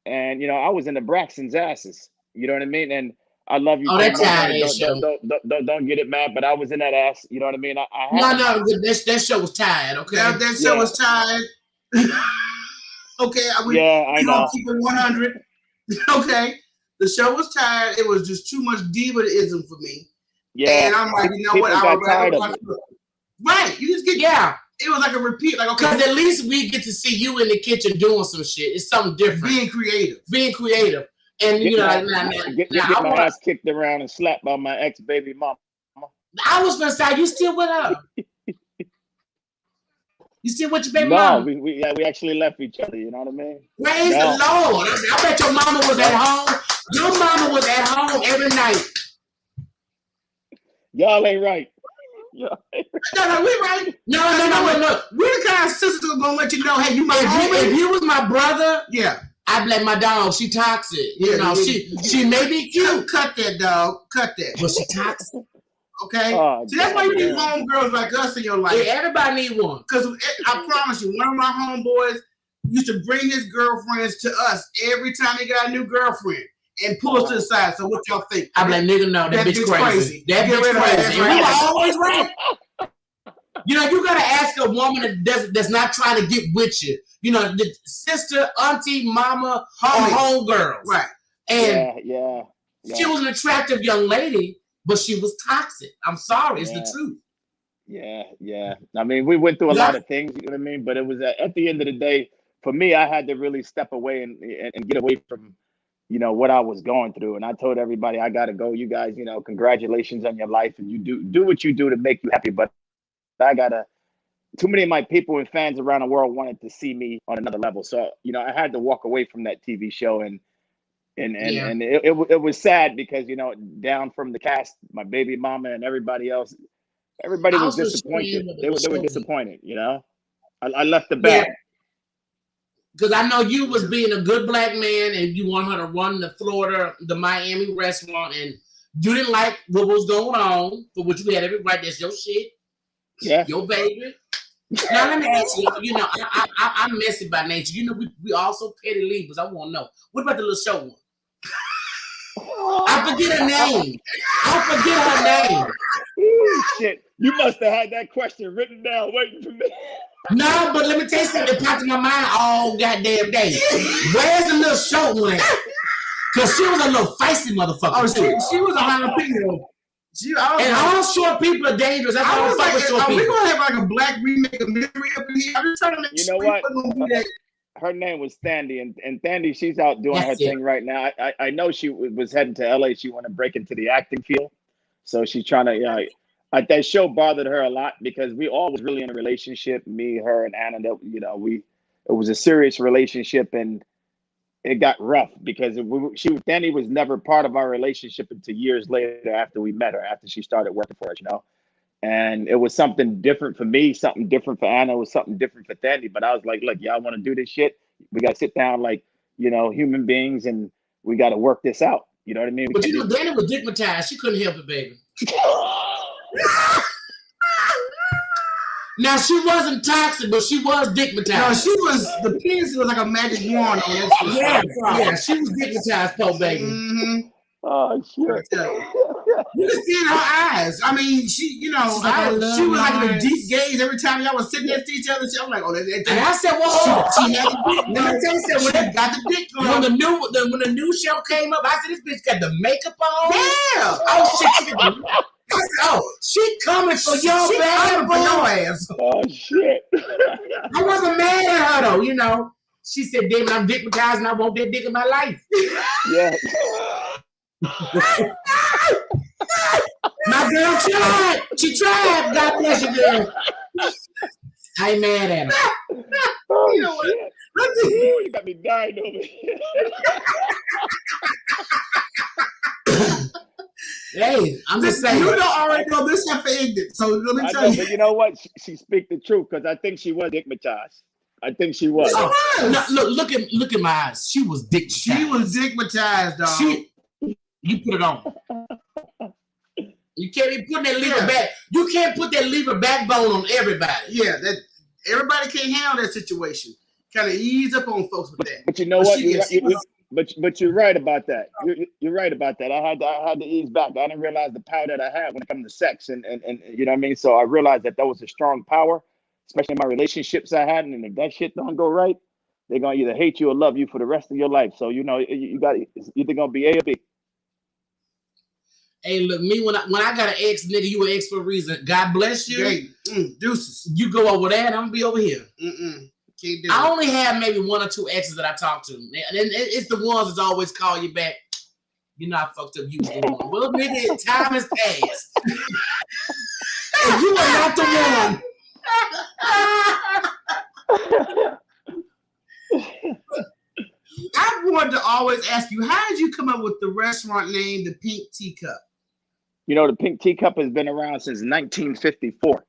And, I was in the Braxton's asses. You know what I mean? And I love you. Oh, that's don't get it mad, but I was in that ass. You know what I mean? That show was tired. Okay, that show was tired. Okay, I know. Keep it 100. Okay, the show was tired. It was just too much diva-ism for me. Yeah, and I'm like, you know what? I would rather right. You just get It was like a repeat. Like, okay, because at least we get to see you in the kitchen doing some shit. It's something different. Being creative. And get my ass kicked around and slapped by my ex-baby mama. I was gonna say, you still with her? You still with your baby mama? No, we actually left each other. You know what I mean? Praise the Lord. I bet your mama was at home. Your mama was at home every night. Y'all ain't right. No, we right. No. We're the kind of sisters who are gonna let you know, hey, you my homie. If you was my brother, yeah. I blame my dog. She toxic. She may be cute. Cut that, dog. Cut that. But she toxic. Okay? See, that's why you need homegirls like us in your life. Yeah, everybody need one. Because I promise you, one of my homeboys used to bring his girlfriends to us every time he got a new girlfriend and pull us to the side. So what y'all think? I'm like, nigga, no, that bitch crazy. That bitch crazy. And we were always right. You got to ask a woman that's not trying to get with you. The sister, auntie, mama, homegirls. Right. And yeah. She was an attractive young lady, but she was toxic. I'm sorry. It's the truth. Yeah. I mean, we went through a lot of things, you know what I mean? But it was at the end of the day, for me, I had to really step away and get away from, what I was going through. And I told everybody, I got to go. You guys, congratulations on your life. And you do what you do to make you happy. But too many of my people and fans around the world wanted to see me on another level. So, I had to walk away from that TV show and it was sad because, down from the cast, my baby mama and everybody else, everybody was disappointed. They were disappointed, I left the bag. Because I know you was being a good black man and you want her to run the Miami restaurant and you didn't like what was going on, for which you had every right. That's your shit. Yeah. Your baby. Now let me ask you, I'm messy by nature. We also petty leavers. I want to know. What about the little show one? I forget her name. Ooh, shit. You must have had that question written down waiting for me. No, but let me tell you something that popped in my mind all goddamn day. Where's the little short one? Because she was a little feisty motherfucker. Oh, she was a jalapeno. And all short people are dangerous. That's why I was like, short people. Are we going to have like a black remake of Misery up in here? I'm just trying to make sure. You know what? Her name was Thandy, and Thandy, she's out doing her thing right now. I know she was heading to LA. She wanted to break into the acting field. So she's trying to, that show bothered her a lot because we all was really in a relationship, me, her, and Anna. That it was a serious relationship, and it got rough because Thandy was never part of our relationship until years later after we met her, after she started working for us, And it was something different for me, something different for Anna, it was something different for Thandy. But I was like, look, y'all want to do this shit? We got to sit down like, human beings, and we got to work this out. You know what I mean? But Thandy was digmatized. She couldn't help it, baby. Now, she wasn't toxic, but she was digmatized. No, the penis was like a magic wand on that shit. Yeah, she was digmatized, poor baby. Mm-hmm. Oh shit! You can see in her eyes. I mean, she, you know, she was like in a deep gaze every time y'all was sitting next to each other. I'm like, oh, and I said, well, she had the dick. Let me tell you something. When got the dick going. When the new show came up, I said, this bitch got the makeup on. Yeah. Oh shit. I said, oh, she coming for your bad boy. Oh shit! I wasn't mad at her though, you know. She said, David, I'm dickmatized and I want that dick in my life. Yeah. My girl tried. She tried. God bless you, girl. I ain't mad at her. Oh, you know what? Ooh, you got me dying over here. Hey, I'm just saying. You don't already know this stuff for ignorant. So let me tell you. But you know what? She speak the truth because I think she was dickmatized. I think she was. No, look at my eyes. She was dickmatized. She was dickmatized, dog. You put it on. You can't be putting that lever back. You can't put that lever backbone on everybody. Yeah, that everybody can't handle that situation. Kind of ease up on folks with that. But you know what? But you're right about that. You're right about that. I had to ease back. I didn't realize the power that I had when it comes to sex, and you know what I mean. So I realized that was a strong power, especially in my relationships I had. And if that shit don't go right, they're gonna either hate you or love you for the rest of your life. So you know you got it's either gonna be A or B. Hey, look, me when I got an ex, nigga, you an ex for a reason. God bless you. Hey, deuces. You go over there, and I'm gonna be over here. Can't do I only have maybe 1 or 2 exes that I talk to, and it's the ones that always call you back. You know I fucked up. You was the one. Well, nigga, time has passed, and you are not the one. I wanted to always ask you, how did you come up with the restaurant name, the Pink Teacup? You know, the Pink Teacup has been around since 1954.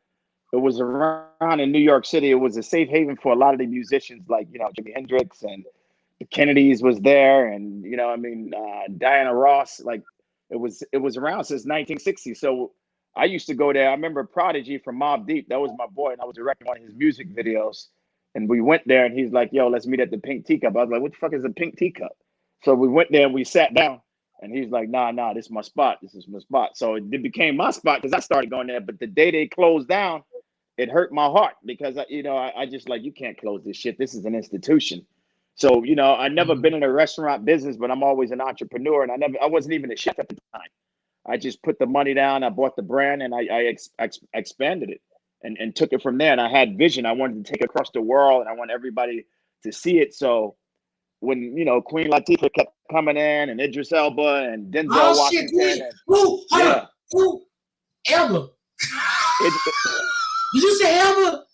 It was around in New York City. It was a safe haven for a lot of the musicians, like, you know, Jimi Hendrix and the Kennedys was there. And, you know, I mean, Diana Ross, like it was around since 1960. So I used to go there. I remember Prodigy from Mobb Deep. That was my boy. And I was directing one of his music videos. And we went there and he's like, yo, let's meet at the Pink Teacup. I was like, what the fuck is a Pink Teacup? So we went there and we sat down and he's like, nah, this is my spot. This is my spot. So it became my spot because I started going there. But the day they closed down, it hurt my heart because, I just like, you can't close this shit. This is an institution. So, you know, I never been in a restaurant business, but I'm always an entrepreneur. And I wasn't even a chef at the time. I just put the money down. I bought the brand and I expanded it and took it from there. And I had vision. I wanted to take it across the world and I want everybody to see it. So when, you know, Queen Latifah kept coming in and Idris Elba and Denzel Washington. Who? Elba. Did you say Elba?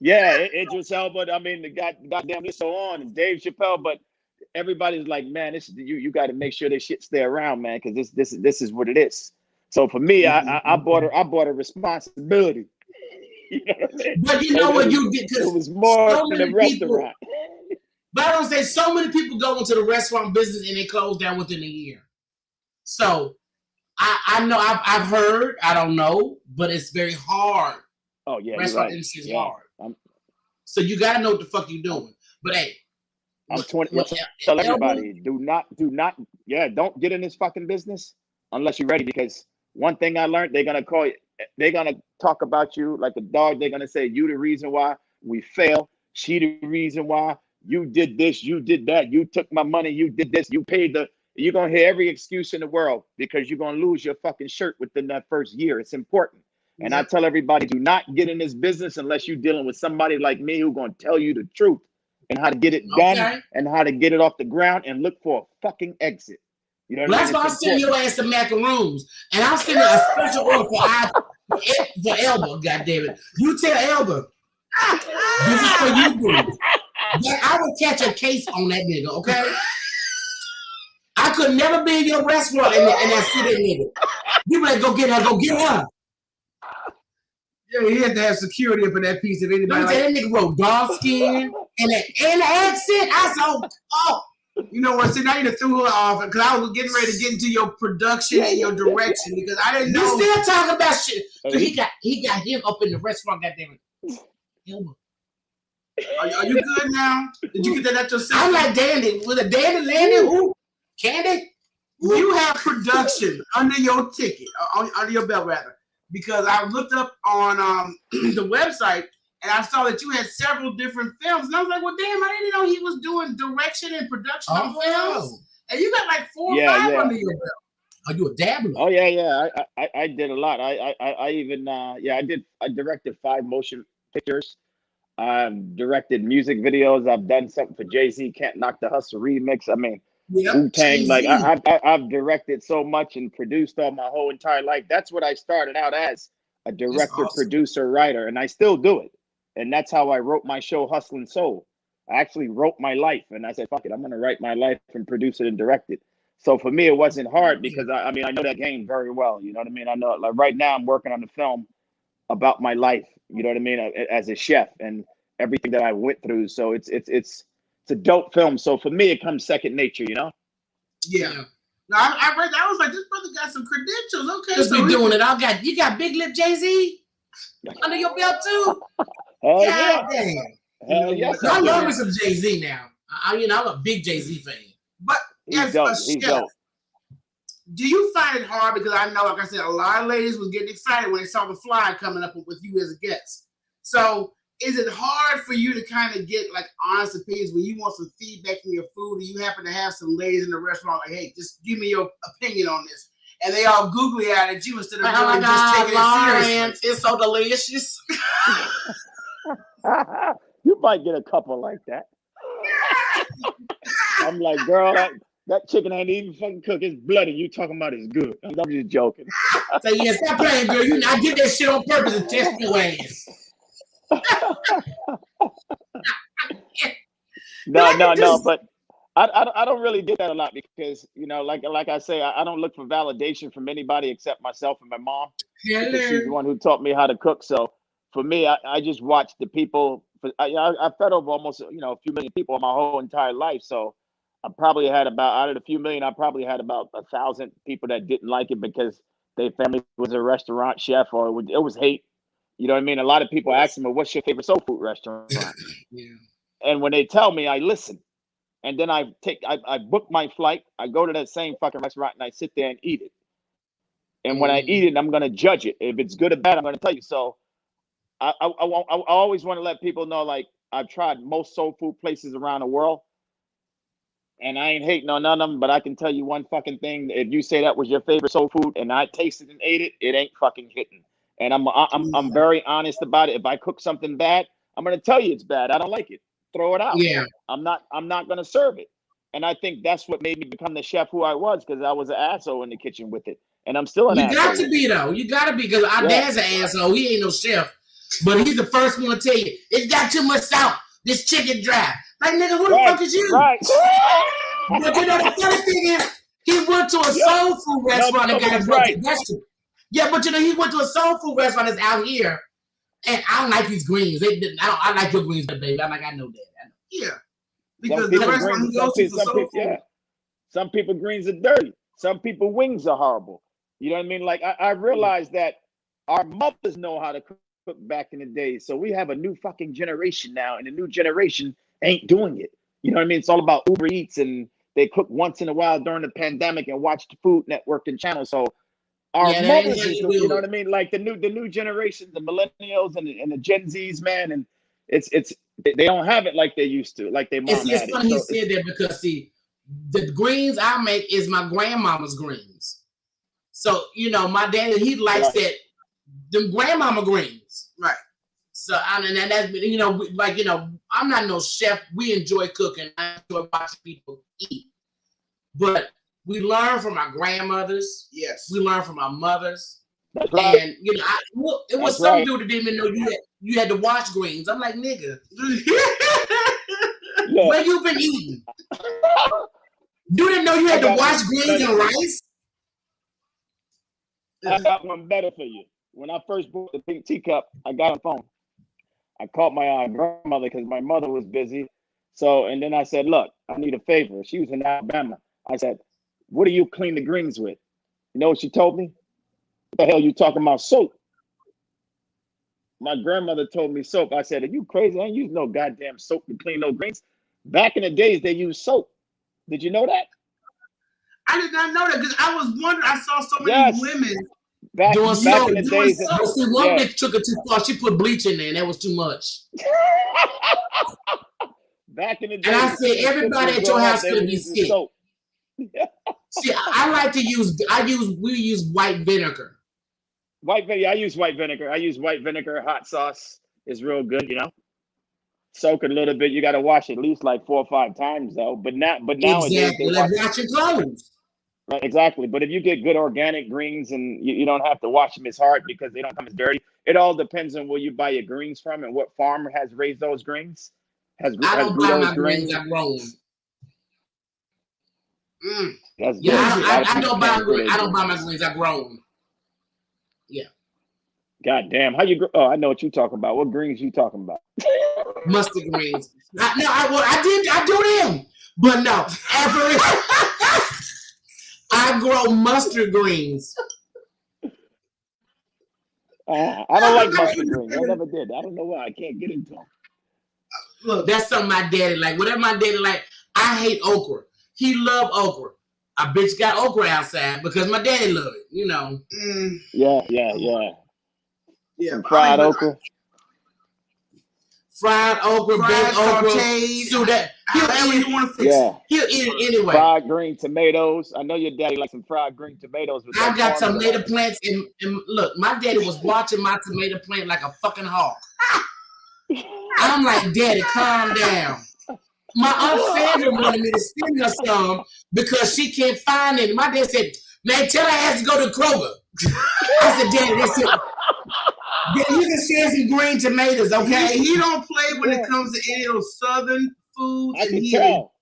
Yeah, Idris Elba. I mean, the goddamn list so on, and Dave Chappelle. But everybody's like, man, this you got to make sure this shit stay around, man, because this is what it is. So for me, I bought a responsibility. You know what I mean? But you know what you did? It was more than a restaurant. But I don't say so many people go into the restaurant business and they close down within a year. So I know I've heard, I don't know, but it's very hard. Oh yeah, restaurant industry is hard. So you got to know what the fuck you're doing. But hey, I'm 20. Tell everybody, do not. Don't get in this fucking business unless you're ready. Because one thing I learned, they're gonna call you. They're gonna talk about you like a dog. They're gonna say you the reason why we fail. She the reason why you did this. You did that. You took my money. You did this. You paid the. You're gonna hear every excuse in the world because you're gonna lose your fucking shirt within that first year. It's important. And I tell everybody, do not get in this business unless you're dealing with somebody like me who's going to tell you the truth and how to get it done and how to get it off the ground and look for a fucking exit. You know what I mean? That's why I'm sending your ass some macaroons. And I'm sending a special order for Elba, goddammit. You tell Elba, this is for you, dude. I would catch a case on that nigga, okay? I could never be in your restaurant and that see that nigga. You better go get her. Yeah, he had to have security up in that piece of anybody. That nigga wrote dark skin and the accent. I saw, You know what? See, now you threw her off because I was getting ready to get into your production and your direction because I didn't know. You still talking about shit. So he got him up in the restaurant, goddamn it. Are you good now? Did you get that at yourself? I'm like Dandy. With a Dandy landing? Who? Candy? you have production under your ticket, under your belt rather, because I looked up on the website and I saw that you had several different films, and I was like, well, damn, I didn't know he was doing direction and production on films, and you got like 4 or 5 under your belt. Are you a dabbler? Oh yeah. I did a lot. I even I directed 5 motion pictures. I've directed music videos. I've done something for Jay-Z, Can't Knock the Hustle remix. I mean, Wu-Tang. Like I've directed so much and produced all my whole entire life. That's what I started out as, a director, producer, writer, and I still do it. And that's how I wrote my show, Hustlin' Soul. I actually wrote my life, and I said, fuck it, I'm gonna write my life and produce it and direct it. So for me, it wasn't hard because I mean, I know that game very well. You know what I mean? I know, like right now I'm working on a film about my life, you know what I mean, as a chef and everything that I went through. So it's a dope film. So for me, it comes second nature, you know? Yeah. No, I read that. I was like, this brother got some credentials. Okay. Just be doing it. You got big lip Jay-Z under your belt too? Hell God yeah. damn. Hell yes. I love me some Jay-Z now. I'm a big Jay-Z fan. But he's dope. He's dope. Do you find it hard? Because I know, like I said, a lot of ladies was getting excited when they saw The Fly coming up with you as a guest. So is it hard for you to kind of get like honest opinions when you want some feedback from your food and you happen to have some ladies in the restaurant like, hey, just give me your opinion on this? And they all googly eyed at you instead of really just taking it seriously. It's so delicious. You might get a couple like that. I'm like, girl, that chicken ain't even fucking cooked. It's bloody. You talking about it's good. I'm just joking. So yeah, stop playing, girl. I did that shit on purpose to test your ass. No, but I don't really get that a lot because, you know, like I say, I don't look for validation from anybody except myself and my mom. Because she's the one who taught me how to cook. So for me, I just watch the people. I fed over almost, you know, a few million people my whole entire life. So I probably had about, out of the few million, I probably had about 1,000 people that didn't like it because their family was a restaurant chef or it was hate. You know what I mean? A lot of people ask me, well, what's your favorite soul food restaurant? Yeah. And when they tell me, I listen. And then I book my flight. I go to that same fucking restaurant and I sit there and eat it. And when I eat it, I'm going to judge it. If it's good or bad, I'm going to tell you. So I always want to let people know, like, I've tried most soul food places around the world. And I ain't hating on none of them, but I can tell you one fucking thing. If you say that was your favorite soul food and I tasted and ate it, it ain't fucking hitting. And I'm very honest about it. If I cook something bad, I'm going to tell you it's bad. I don't like it. Throw it out. Yeah. I'm not going to serve it. And I think that's what made me become the chef who I was, because I was an asshole in the kitchen with it. And I'm still an asshole. You got to be, though. You got to be, because our dad's an asshole. He ain't no chef. But he's the first one to tell you, it's got too much salt. This chicken dry. Like, nigga, who the fuck is you? Right. But you know, the funny thing is, he went to a soul food restaurant and got a bunch of vegetables. Yeah, but you know, he went to a soul food restaurant that's out here, and I don't like these greens. I like your greens, baby. I know that. Yeah, because the restaurant he goes to for soul food. Some people greens are dirty. Some people wings are horrible. You know what I mean? Like I realized that our mothers know how to cook back in the day. So we have a new fucking generation now, and the new generation ain't doing it. You know what I mean? It's all about Uber Eats, and they cook once in a while during the pandemic and watch the Food Network and channel. So our mothers, you know what I mean? Like the new generation, the millennials and the Gen Zs, man, and they don't have it like they used to, like they mom had it. It's funny he said that because see, the greens I make is my grandmama's greens. So you know, my daddy he likes that them grandmama greens, right? So and that's you know, like you know, I'm not no chef. We enjoy cooking. I enjoy watching people eat, but we learn from our grandmothers. Yes, we learn from our mothers. That's right. And you know, it was some dude that didn't even know you had to wash greens. I'm like, nigga, where you been eating? You didn't know you had to wash greens and rice? I got one better for you. When I first bought the pink teacup, I got a phone. I called my grandmother because my mother was busy. So, and then I said, look, I need a favor. She was in Alabama. I said, what do you clean the greens with? You know what she told me? What the hell you talking about? Soap. My grandmother told me soap. I said, are you crazy? I ain't use no goddamn soap to clean no greens. Back in the days, they used soap. Did you know that? I did not know that because I was wondering. I saw so many women back in the days. See, one bitch took it too far. She put bleach in there, and that was too much. Back in the days. And I said, everybody at your house could be sick. See, we use white vinegar. I use white vinegar. I use white vinegar. Hot sauce is real good, you know. Soak it a little bit. You got to wash it at least like 4 or 5 times though. But nowadays, exactly. Like washing clothes. Right, exactly. But if you get good organic greens and you don't have to wash them as hard because they don't come as dirty. It all depends on where you buy your greens from and what farmer has raised those greens. I don't buy my greens. I grow them. I don't buy my greens. I grow them. Yeah. God damn. How you grow? Oh, I know what you're talking about. What greens you talking about? Mustard greens. I do them. But no. I grow mustard greens. I don't like mustard greens. I never did. I don't know why. I can't get into them. Look, that's something my daddy like. Whatever my daddy like, I hate okra. He loved okra. A bitch got okra outside because my daddy loved it, you know. Yeah. Some fried okra. Fried okra, baked okra, so that he'll eat it anyway. Fried green tomatoes. I know your daddy likes some fried green tomatoes. I got tomato plants, and look, my daddy was watching my tomato plant like a fucking hawk. I'm like, Daddy, calm down. My Aunt Sandra wanted me to send her some because she can't find it. My dad said, man, tell her ass to go to Kroger. I said, Daddy, that's it. Then you can share some green tomatoes, okay? He don't play when it comes to any of those southern foods. I can tell.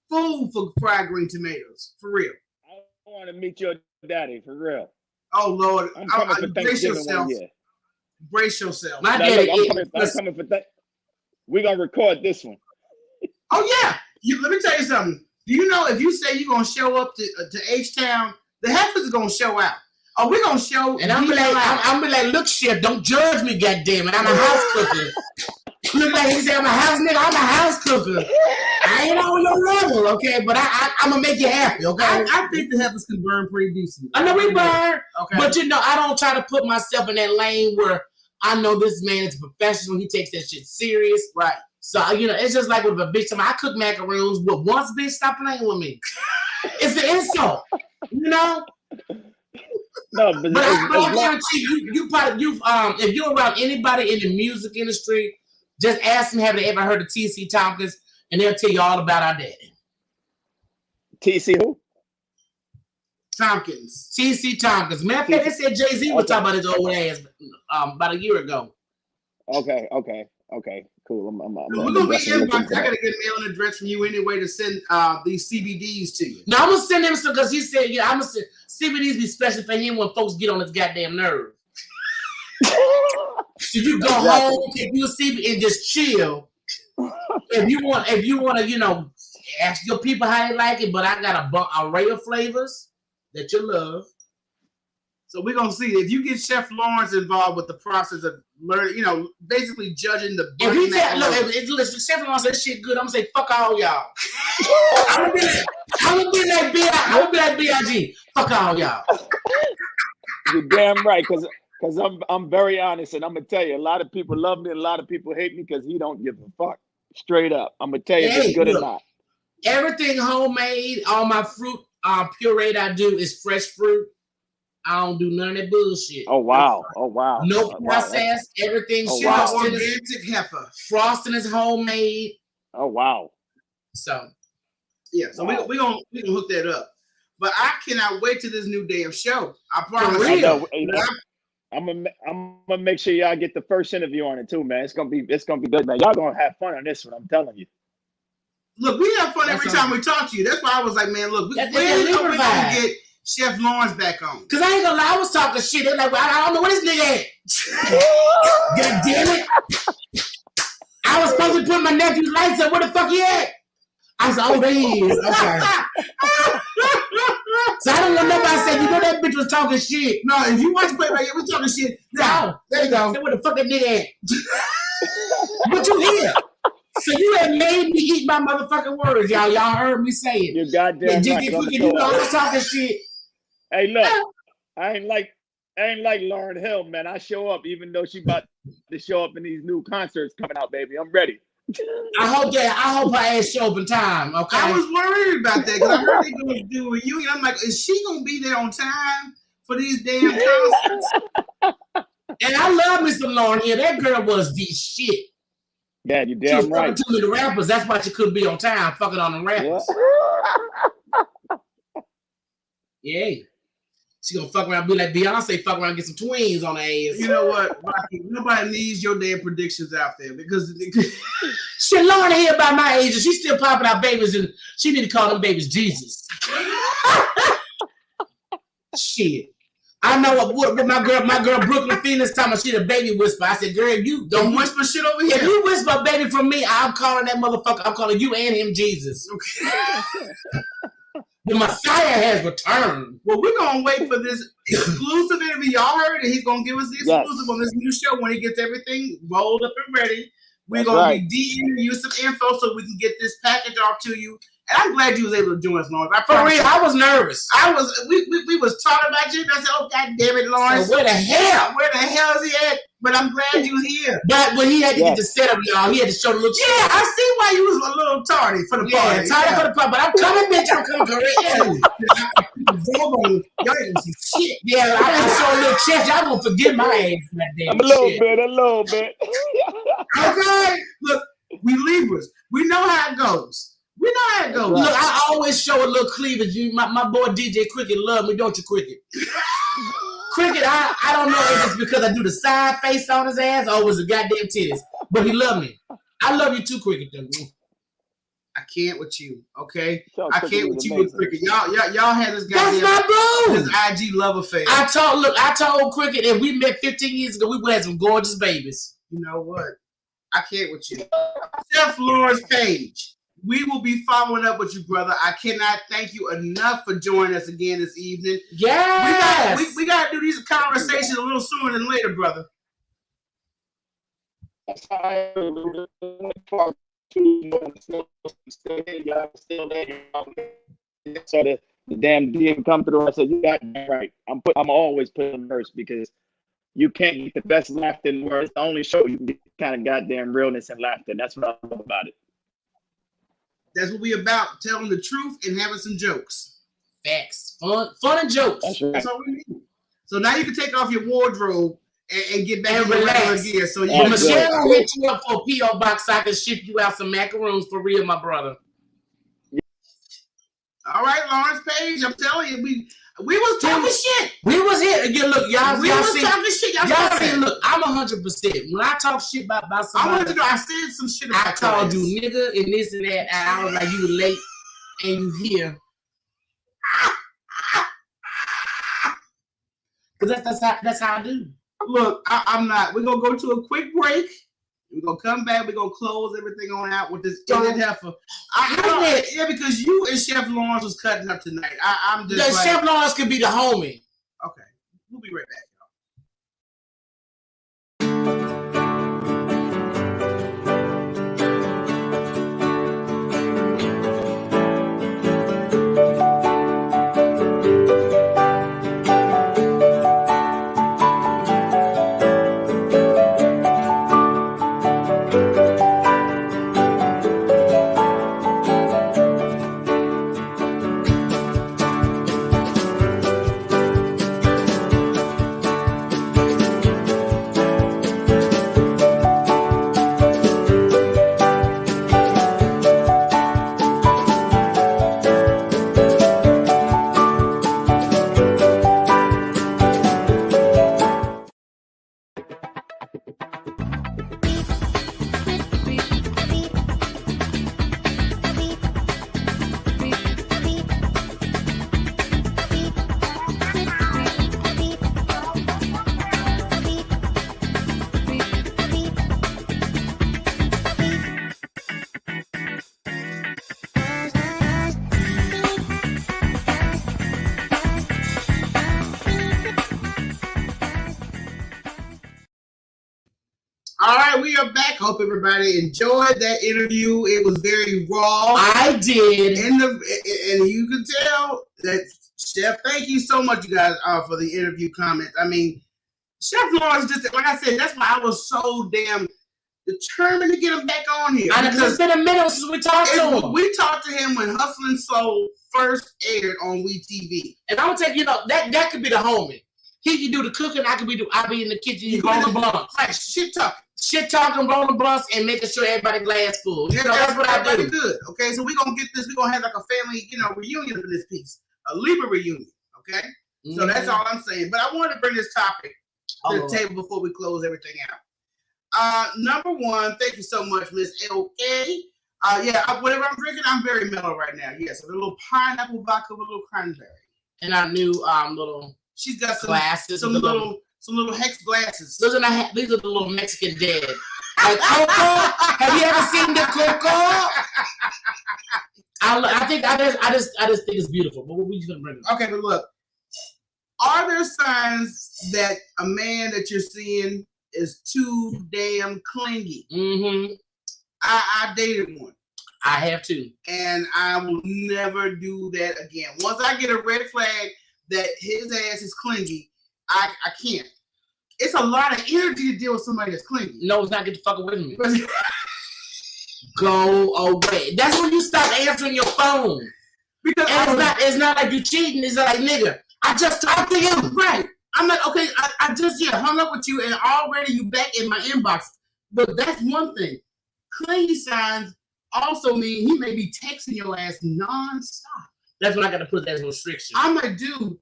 Food for fried green tomatoes, for real. I want to meet your daddy, for real. Oh, Lord. I'm coming for Thanksgiving one year. Brace yourself. My daddy, I'm coming for that. We're going to record this one. Oh, yeah. Let me tell you something. Do you know if you say you're going to show up to H-Town, the heifers are going to show out. Oh, we're going to show. And I'm be like, look, Chef, don't judge me, goddammit. I'm a house cooker. Look like he said, I'm a house nigga. I'm a house cooker. I ain't on your level, okay? But I'm going to make you happy, okay? I think the heifers can burn pretty decent. I know we burn. Okay. But, you know, I don't try to put myself in that lane where I know this man is a professional. He takes that shit serious. Right. So, you know, it's just like with a bitch. I cook macaroons, but once bitch stop playing with me. It's the insult, you know? No, but I guarantee you if you're around anybody in the music industry, just ask them, have they ever heard of T.C. Tompkins? And they'll tell you all about our daddy. T.C. who? Tompkins. T.C. Tompkins. Matter of fact, they said Jay-Z was talking about his old ass about a year ago. Okay. Cool. We're gonna be inbox. I gotta get a mailing address from you anyway to send these CBDs to you. No, I'm gonna send them because he said, yeah, I'm gonna send CBDs be special for him when folks get on his goddamn nerve. So you go home, take you a CBD and just chill. If you want to, you know, ask your people how they like it, but I got a array of flavors that you love. So we're gonna see if you get Chef Lawerence involved with the process of learning, you know, basically judging the. If he said, look, listen, Chef Lawerence, that shit good. I'm gonna say, fuck all y'all. I'm gonna be like B.I.G. Fuck all y'all. You're damn right, because I'm very honest, and I'm gonna tell you, a lot of people love me, a lot of people hate me because he don't give a fuck. Straight up, I'm gonna tell you if it's good or not. Everything homemade, all my fruit pureed I do is fresh fruit. I don't do none of that bullshit. Oh wow! No process. Everything's organic heifer. Frosting is homemade. Oh wow! So yeah, so we gonna hook that up. But I cannot wait to this new damn show. I promise you. I'm gonna make sure y'all get the first interview on it too, man. It's gonna be good, man. Y'all gonna have fun on this one. I'm telling you. Look, we have fun every time we talk to you. That's why I was like, man, look, we gonna get Chef Lawerence back on. Cause I ain't gonna lie, I was talking shit. They're like, I don't know where this nigga at. God damn it! I was supposed to put my nephew's lights up. Where the fuck he at? I said, oh, there he is. Okay. So I don't want nobody to say, you know that bitch was talking shit. No, if you watch play right here, we talking shit. No, there you go. Where the fuck that nigga at? But you here? So you have made me eat my motherfucking words, y'all. Y'all heard me say it. You goddamn right. You know I'm talking shit. Hey, look, I ain't like Lauryn Hill, man. I show up even though she about to show up in these new concerts coming out, baby. I'm ready. I hope her ass show up in time. Okay. I was worried about that because I heard they gonna do a reunion. I'm like, is she gonna be there on time for these damn concerts? And I love me some Lauryn Hill. That girl was the shit. Yeah, you damn right. She was fucking too many rappers. That's why she couldn't be on time. Fucking on the rappers. Yeah. She gonna fuck around, be like Beyonce, fuck around, and get some twins on her ass. You know what, Rocky? Nobody needs your damn predictions out there because shit, Lauryn Hill by my age, and she's still popping out babies, and she need to call them babies Jesus. Shit. I know what my girl Brooklyn Phoenix talking about. She the baby whisper. I said, girl, you don't whisper shit over here. If you whisper baby from me, I'm calling that motherfucker. I'm calling you and him Jesus. Okay. The Messiah has returned. Well, we're gonna wait for this exclusive interview. Y'all heard it. He's gonna give us the exclusive on this new show when he gets everything rolled up and ready. We're gonna be DMing you some info so we can get this package off to you. And I'm glad you was able to join us, Lawrence. For real, I was nervous. We was talking about you, and I said, "Oh God damn it, Lawrence! So where the hell is he at?" But I'm glad you here. But when he had to get the setup, y'all, he had to show the little. Yeah, I see why you was a little tardy for the party. Tardy for the party, but I'm coming, bitch. I'm coming correct. Y'all didn't see shit. Yeah, I show a little chest. Y'all gonna forget my age for that damn shit. A little bit. Okay, look, we Libras. We know how it goes. We know how it goes. Look, I always show a little cleavage. My boy DJ Cricket love me, don't you, Cricket? Cricket, I don't know if it's because I do the side face on his ass or it was the goddamn titties, but he love me. I love you too, Cricket. I can't with you, okay? I can't with you with Cricket. Y'all had this goddamn. That's my boo. This IG love affair. I told Cricket if we met 15 years ago, we would have some gorgeous babies. You know what? I can't with you. Chef Lawerence Page. We will be following up with you, brother. I cannot thank you enough for joining us again this evening. Yes. We got to do these conversations a little sooner than later, brother. So the damn DM come through. I said, "You got me right. I'm always putting first because you can't get the best laughter in the world. It's the only show you can get kind of goddamn realness and laughter. That's what I love about it." That's what we about, telling the truth and having some jokes. Facts. Fun and jokes. That's right. That's all we need. So now you can take off your wardrobe and get back and to relax. gear. So Michelle will hit you up for a P.O. box so I can ship you out some macaroons for real, my brother. All right, Lawerence Page, I'm telling you, we was talking shit. We was here. Again, look, y'all. We was talking shit. Y'all see, look, I'm 100%. When I talk shit about somebody, I wanted to know. I said some shit about I called you nigga and this and that. And I was like, you late and you here. Because that's how I do. Look, I'm not. We're gonna go to a quick break. We're gonna come back. We're gonna close everything on out with this heifer. Yeah, because you and Chef Lawerence was cutting up tonight. I'm just Chef Lawerence could be the homie. Okay, we'll be right back. we are back. Hope everybody enjoyed that interview. It was very raw. I did. And you can tell that Chef, thank you so much, you guys, for the interview comments. I mean, Chef Lawerence, just like I said, that's why I was so damn determined to get him back on here. Because it's been a minute since we talked to him. We talked to him when Hustlin' Soul first aired on WeTV. And I would take, that could be the homie. He can do the cooking. I'll be in the kitchen rolling blunts. Right, shit talking, rolling blunts, and making sure everybody glass full. Yeah, that's what I do. Good. Okay, so we're gonna get this. We're gonna have like a family, reunion for this piece, a Libra reunion. Okay, so that's all I'm saying. But I wanted to bring this topic to the table before we close everything out. Number one, thank you so much, Miss LK. Whatever I'm drinking, I'm very mellow right now. Yes, a little pineapple vodka with a little cranberry. And our new little. She's got some glasses, some little hex glasses. These are the little Mexican dead. Like Coco. Have you ever seen the Coco? I just think it's beautiful. But what are you gonna bring? Okay, but look, are there signs that a man that you're seeing is too damn clingy? Mm-hmm. I dated one. I have too, and I will never do that again. Once I get a red flag that his ass is clingy, I can't. It's a lot of energy to deal with somebody that's clingy. No, it's not. Get the fuck away from me. Go away. That's when you stop answering your phone. Because it's not like you cheating. It's like, nigga, I just talked to you. Right. I'm like, okay, I just hung up with you and already you back in my inbox. But that's one thing. Clingy signs also mean he may be texting your ass nonstop. That's when I got to put that as a restriction. I'm like, dude,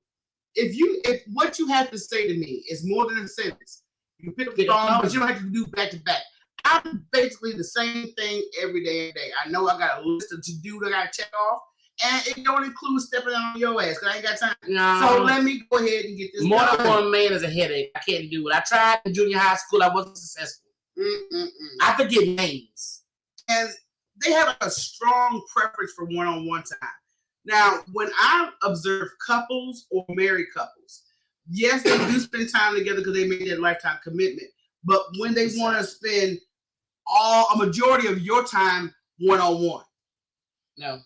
if what you have to say to me is more than a sentence, you pick up the phone, but you don't have to do back to back. I'm basically the same thing every day. I know I got a list of to-do that I got to check off, and it don't include stepping on your ass because I ain't got time. No. So let me go ahead and get this more done. Than one man is a headache. I can't do it. I tried in junior high school. I wasn't successful. I forget names. And they have a strong preference for one-on-one time. Now, when I observe couples or married couples, yes, they do spend time together because they made that lifetime commitment. But when they want to spend a majority of your time one-on-one, no,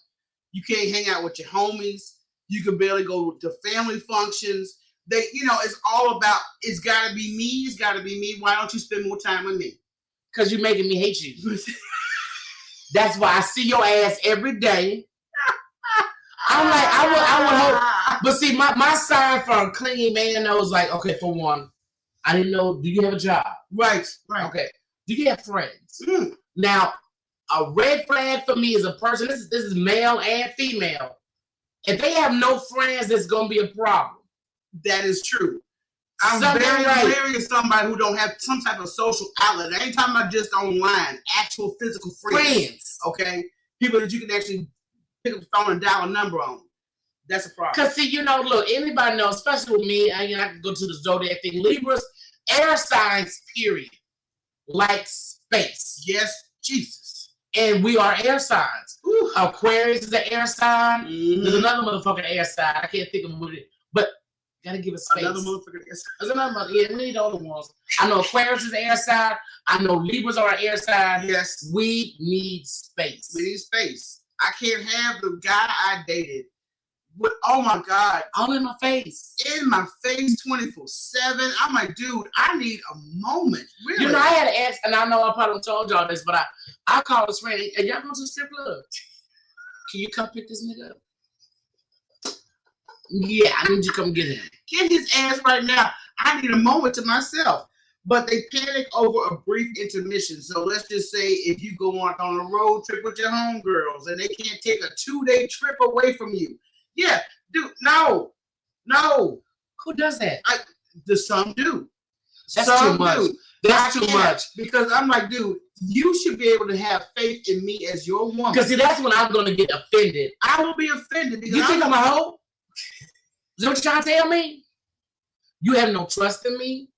you can't hang out with your homies. You can barely go to family functions. It's all about, it's got to be me. It's got to be me. Why don't you spend more time with me? Because you're making me hate you. That's why I see your ass every day. I'm like, I would hope. But see, my sign for a clingy man, I was like, okay, for one, I didn't know, do you have a job? Right. Okay. Do you have friends? Now, a red flag for me is a person, this is male and female. If they have no friends, there's going to be a problem. That is true. I'm very wary of somebody who don't have some type of social outlet. I ain't talking about just online, actual physical friends. Okay? People that you can actually pick up the phone and dial a number on. That's a problem. Because, see, look, anybody knows, especially with me, I can go to the zodiac thing. Libras, air signs, period. Like space. Yes, Jesus. And we are air signs. Ooh. Aquarius is an air sign. Mm-hmm. There's another motherfucking air sign. I can't think of what it, but gotta give it space. Another motherfucking air sign. There's another we need all the ones. I know Aquarius is an air sign. I know Libras are an air sign. Yes. We need space. We need space. I can't have the guy I dated with, oh my God, all in my face. In my face 24/7. I'm like, dude, I need a moment. Really? I had to ask, and I know I probably told y'all this, but I called his friend, and y'all going to the strip club. Can you come pick this nigga up? Yeah, I need you to come get him. Get his ass right now. I need a moment to myself. But they panic over a brief intermission. So let's just say if you go on a road trip with your homegirls and they can't take a 2-day trip away from you. Yeah, dude, no. Who does that? Some do. That's too much. That's too much. Because I'm like, dude, you should be able to have faith in me as your woman. Because see, that's when I'm going to get offended. I will be offended. Because you think I'm a hoe? Is that what you're trying to tell me? You have no trust in me?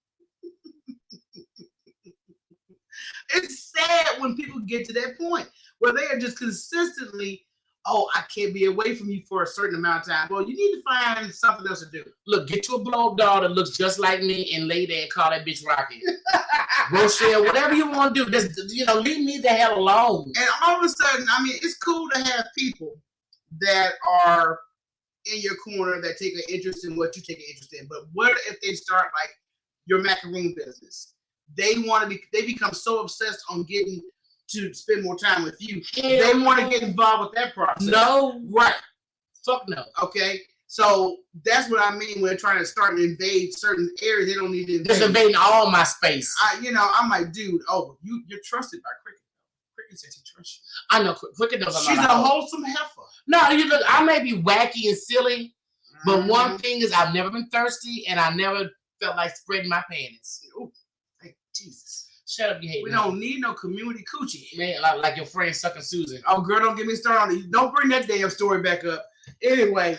It's sad when people get to that point where they are just consistently oh, I can't be away from you for a certain amount of time. Well, you need to find something else to do. Look, get you a blow up doll that looks just like me and lay there and call that bitch Rocky. Rochelle, whatever you want to do, just, leave me the hell alone. And all of a sudden, I mean, it's cool to have people that are in your corner that take an interest in what you take an interest in. But what if they start like your macaroon business? They become so obsessed on getting to spend more time with you. They want to get involved with that process. No, right. Fuck no. Okay. So that's what I mean when they're trying to start and invade certain areas. They don't need to invade. Just invading all my space. I'm like, dude, you're trusted by Cricket. Cricket says he trusts you. I know Cricket knows. She's a wholesome heifer. No, you look. I may be wacky and silly, but one thing is, I've never been thirsty, and I never felt like spreading my panties. Ooh, thank Jesus. Shut up, you hate. We don't need no community coochie. Man, like your friend sucking Susan. Oh, girl, don't get me started on it. Don't bring that damn story back up. Anyway,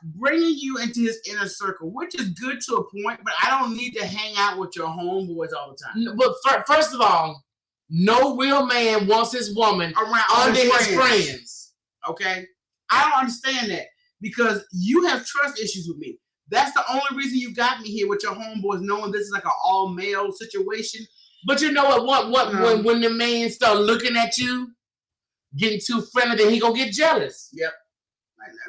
bringing you into his inner circle, which is good to a point, but I don't need to hang out with your homeboys all the time. But first of all, no real man wants his woman around under his friends. Okay? I don't understand that because you have trust issues with me. That's the only reason you got me here with your homeboys, knowing this is like an all-male situation. But you know what? When the man start looking at you, getting too friendly, then he gonna get jealous. Yep.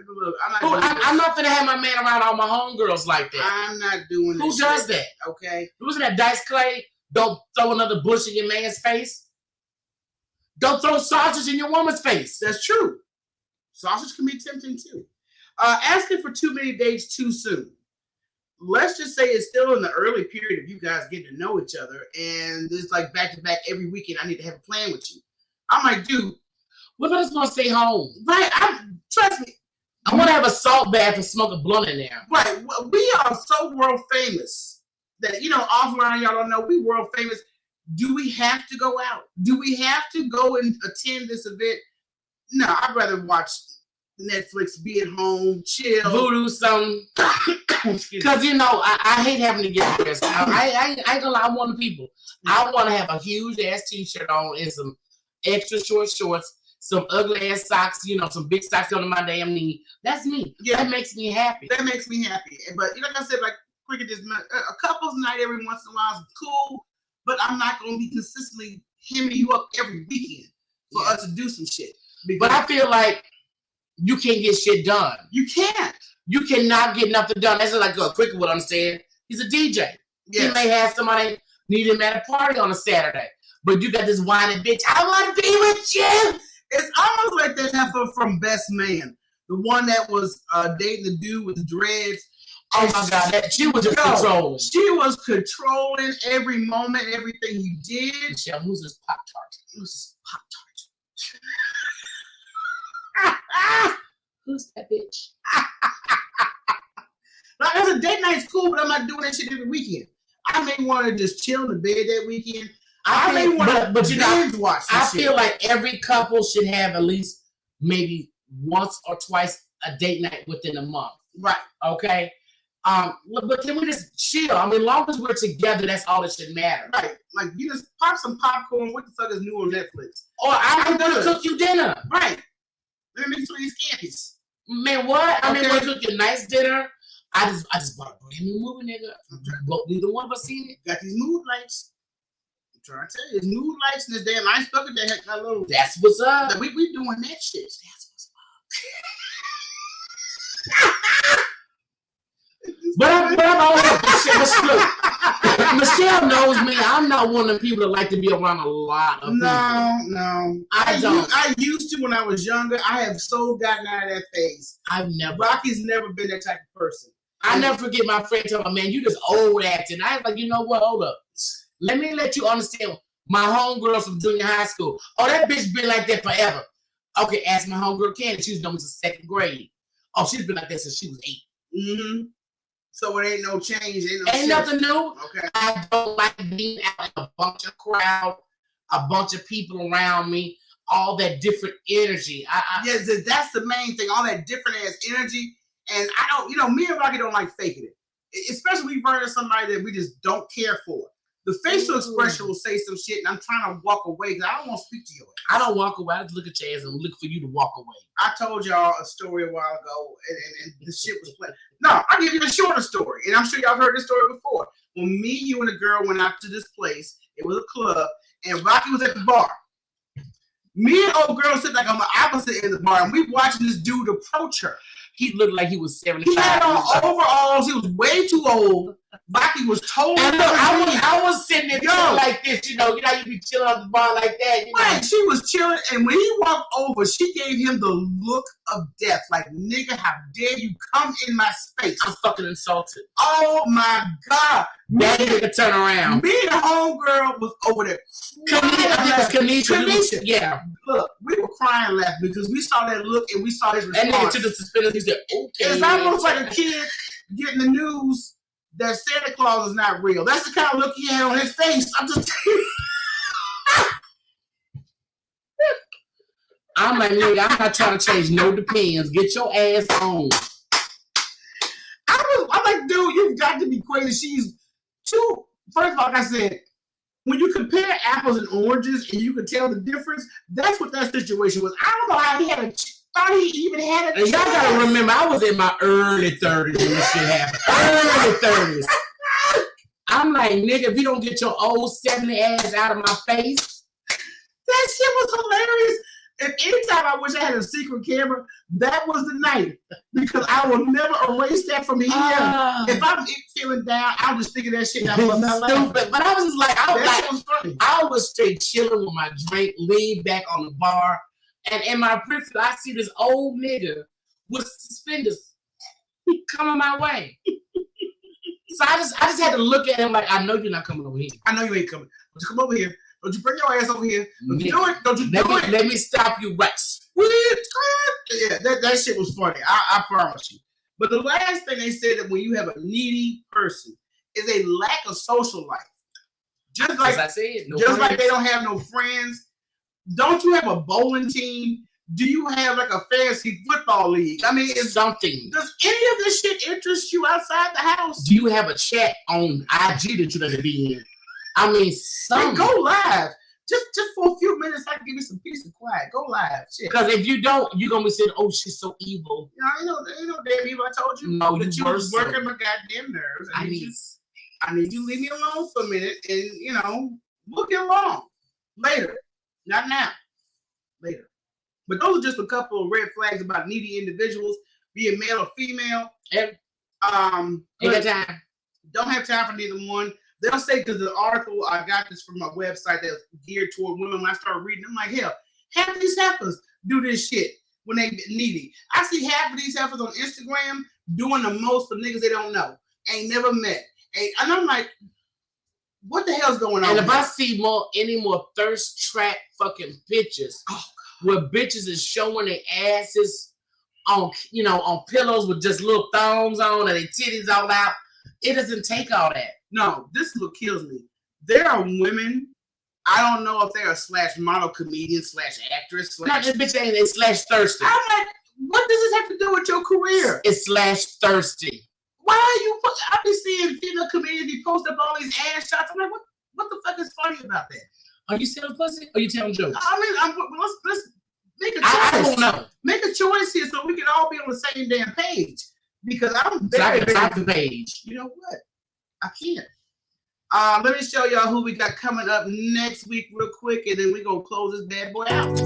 Look, I'm not gonna have my man around all my homegirls like that. I'm not doing that. Who does that? Okay. Who's that Dice Clay? Don't throw another bush in your man's face. Don't throw sausage in your woman's face. That's true. Sausage can be tempting too. Asking for too many dates too soon. Let's just say it's still in the early period of you guys getting to know each other, and it's like back to back every weekend. I need to have a plan with you. I'm like, dude, what if I just want to stay home? Right. Trust me. I want to have a salt bath and smoke a blunt in there. Right. We are so world famous that, offline, y'all don't know, we world famous. Do we have to go out? Do we have to go and attend this event? No, I'd rather watch Netflix, be at home, chill. Voodoo something. Because, I hate having to get dressed. I ain't gonna lie, I'm one of the people. I want to have a huge ass t-shirt on and some extra short shorts, some ugly ass socks, some big socks under my damn knee. That's me. Yeah. That makes me happy. That makes me happy. But like I said, like Cricket, just a couple's night every once in a while is cool, but I'm not going to be consistently hemming you up every weekend for us to do some shit. But I feel like you can't get shit done. You can't. You cannot get nothing done. That's like Cricket would understand. He's a DJ. Yes. He may have somebody need him at a party on a Saturday. But you got this whining bitch, I want to be with you. It's almost like that heifer from Best Man. The one that was dating the dude with the dreads. Oh my God, she was just controlling. She was controlling every moment, everything you did. Michelle, who's this Pop-Tart? Who's this Pop-Tart? Who's that bitch? Like, as a date night's cool, but I'm not doing that shit every weekend. I may want to just chill in the bed that weekend. I may want to binge watch this shit. Feel like every couple should have at least maybe once or twice a date night within a month. Right. Okay. But can we just chill? I mean, as long as we're together, that's all that should matter. Right. Like, you just pop some popcorn. What the fuck is new on Netflix? Or I'm gonna cook you dinner. Right. Let me make some of these scampies. Man, what? I mean, we're cooking nice dinner. I just bought a brand new movie, nigga. Neither one of us seen it. Got these mood lights. I'm trying to tell you, there's mood lights in this damn ice bucket that got a little. That's what's up. We doing that shit. That's what's up. But I'm always Michelle knows me. I'm not one of the people that like to be around a lot of people. No. I don't. I used to when I was younger. I have so gotten out of that phase. Rocky's never been that type of person. I never forget my friend telling me, man, you just old acting. I was like, you know what? Hold up. Let me let you understand. My homegirls from junior high school. Oh, that bitch been like that forever. Okay, ask my homegirl Candy. She was known since 2nd grade. Oh, she's been like that since she was 8. Mm-hmm. So it ain't no change. Ain't nothing new. Okay. I don't like being out in a bunch of crowd, a bunch of people around me, all that different energy. Yes, that's the main thing. All that different ass energy. And I don't, me and Rocky don't like faking it. Especially when we run into somebody that we just don't care for. The facial expression will say some shit, and I'm trying to walk away because I don't want to speak to you. I don't walk away. I just look at your ass and look for you to walk away. I told y'all a story a while ago, and the shit was playing. No, I'll give you a shorter story, and I'm sure y'all heard this story before. When me, you, and a girl went out to this place, it was a club, and Rocky was at the bar. Me and old girl sit like on the opposite end of the bar, and we watching this dude approach her. He looked like he was 75. He had on overalls. He was way too old. Rocky was totally. And look, I was sitting there like this, you know you be chilling on the bar like that. You know? Right, she was chilling, and when he walked over, she gave him the look of death. Like, nigga, how dare you come in my space? I'm fucking insulted. Oh my God. That nigga turn around. Me and the homegirl was over there. Kanisha. Yeah. Look, we were crying laughing because we saw that look and we saw his response. That nigga took the suspenders. He said, okay. It's almost like a kid getting the news that Santa Claus is not real. That's the kind of look he had on his face. I'm just telling you. I'm like, nigga, I'm not trying to change no depends. Get your ass on. I'm like, dude, you've got to be crazy. She's too. First of all, like I said, when you compare apples and oranges and you can tell the difference, that's what that situation was. I don't know how he had a. Thought he even had a. And y'all gotta remember, I was in my early 30s when this shit happened. Early 30s. I'm like, nigga, if you don't get your old 70 ass out of my face, that shit was hilarious. And anytime I wish I had a secret camera, that was the night. Because I will never erase that from here. If I'm feeling down, I'll just think of that shit. Stupid. But I was just like, was funny. I was straight chilling with my drink, leaned back on the bar. And in my peripheral, I see this old nigga with suspenders coming my way. So I just had to look at him like, I know you're not coming over here. I know you ain't coming. Don't you come over here. Don't you bring your ass over here. Don't you do it. Don't you do it. Let me stop you right. Yeah, that shit was funny. I promise you. But the last thing they said that when you have a needy person is a lack of social life. Just like, as I said, like they don't have no friends. Don't you have a bowling team? Do you have like a fantasy football league? I mean, it's something. Does any of this shit interest you outside the house? Do you have a chat on IG that you don't be in? I mean, hey, go live. Just for a few minutes, I can give you some peace and quiet. Go live. Because if you don't, you're going to be saying, oh, she's so evil. You know, ain't no damn evil. I told you. No, that you was working my goddamn nerves. I need you to leave me alone for a minute and, you know, we'll get along. Later. Not now. Later. But those are just a couple of red flags about needy individuals, being male or female. And ain't got time. Don't have time for neither one. They'll say, because the article, I got this from my website that's geared toward women. When I started reading, I'm like, hell, half of these heifers do this shit when they get needy. I see half of these heifers on Instagram doing the most for niggas they don't know, ain't never met. And I'm like, what the hell's going on? And if I see any more thirst trap fucking pictures where bitches is showing their asses on pillows with just little thongs on and their titties all out, it doesn't take all that. No, this is what kills me. There are women, I don't know if they're a / model comedian / actress. Not this bitch ain't / thirsty. I'm like, what does this have to do with your career? It's / thirsty. Why are you? I be seeing female comedians be posting up all these ass shots. I'm like, what the fuck is funny about that? Are you selling pussy or are you telling jokes? I mean, let's make a choice. I don't know. Make a choice here so we can all be on the same damn page. Because I'm very top the page. You know what? I can't. Let me show y'all who we got coming up next week real quick, and then we're going to close this bad boy out.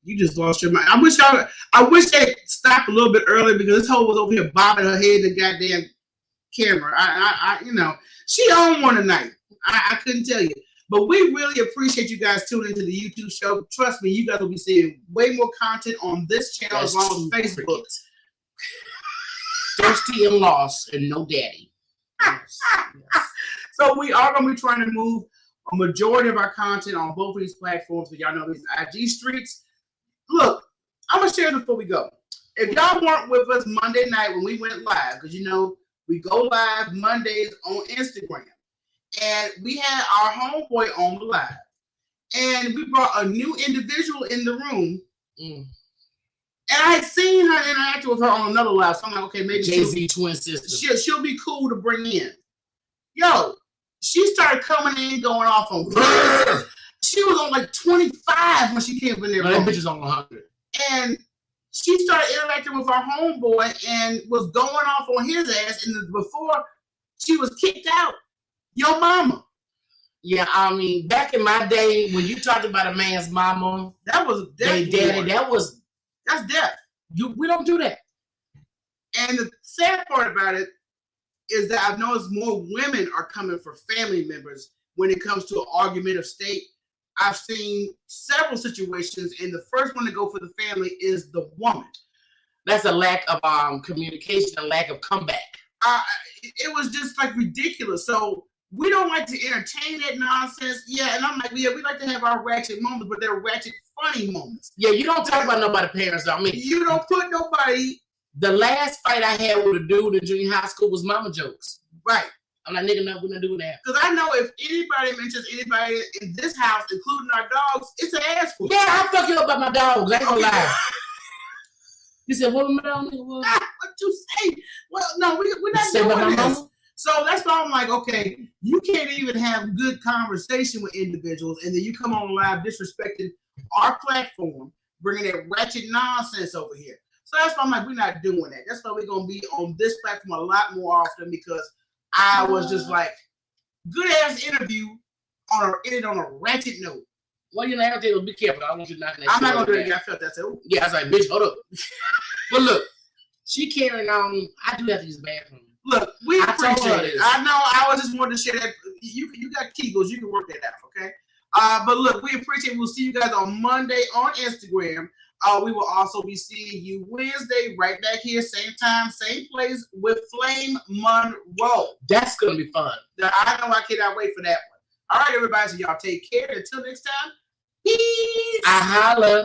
You just lost your mind. I wish they stopped a little bit early because this hoe was over here bobbing her head in the goddamn camera. I you know, she on one tonight. I couldn't tell you. But we really appreciate you guys tuning into the YouTube show. Trust me, you guys will be seeing way more content on this channel as well as Facebook. Thirsty and lost and no daddy. Yes. So we are going to be trying to move a majority of our content on both of these platforms. So y'all know these IG streets. Look, I'm gonna share this before we go. If y'all weren't with us Monday night when we went live, because you know we go live Mondays on Instagram, and we had our homeboy on the live, and we brought a new individual in the room. And I had seen her interact with her on another live, so I'm like, okay, maybe Jay-Z twin sister. She'll be cool to bring in. Yo, she started coming in, going off on. She was on like 25 when she came in there. No, that bitch is on 100. And she started interacting with our homeboy and was going off on his ass. And before she was kicked out, your mama. Yeah, I mean, back in my day, when you talked about a man's mama, that was daddy. That's death. We don't do that. And the sad part about it is that I've noticed more women are coming for family members when it comes to an argument of state. I've seen several situations, and the first one to go for the family is the woman. That's a lack of communication, a lack of comeback. It was just like ridiculous. So we don't like to entertain that nonsense. Yeah, and I'm like, yeah, we like to have our ratchet moments, but they're ratchet funny moments. Yeah, you don't talk about nobody's parents. I mean, you don't put nobody. The last fight I had with a dude in junior high school was mama jokes. Right. I'm like, nigga, no, we're not doing that. Because I know if anybody mentions anybody in this house, including our dogs, it's an ass whoop. Yeah, I'll fuck you up about my dogs. I ain't gonna lie. You said, what my dog nigga was? What you say? Well, no, we're not doing this. So that's why I'm like, okay, you can't even have good conversation with individuals, and then you come on live disrespecting our platform, bringing that ratchet nonsense over here. So that's why I'm like, we're not doing that. That's why we're going to be on this platform a lot more often, because I was just like, good ass interview ended on a ratchet note. Well, you know, I have to be careful. I don't want you knocking that. I'm not going to do it again. I felt that. So, yeah, I was like, bitch, hold up. But look, she carrying on. I do have to use the bathroom. Look, we appreciate it. I know. I was just wanting to share that. You got Kegels. You can work that out, okay? But look, we appreciate it. We'll see you guys on Monday on Instagram. We will also be seeing you Wednesday right back here, same time, same place with Flame Monroe. That's going to be fun. I know I cannot wait for that one. All right, everybody. So y'all take care. Until next time, peace. I holla.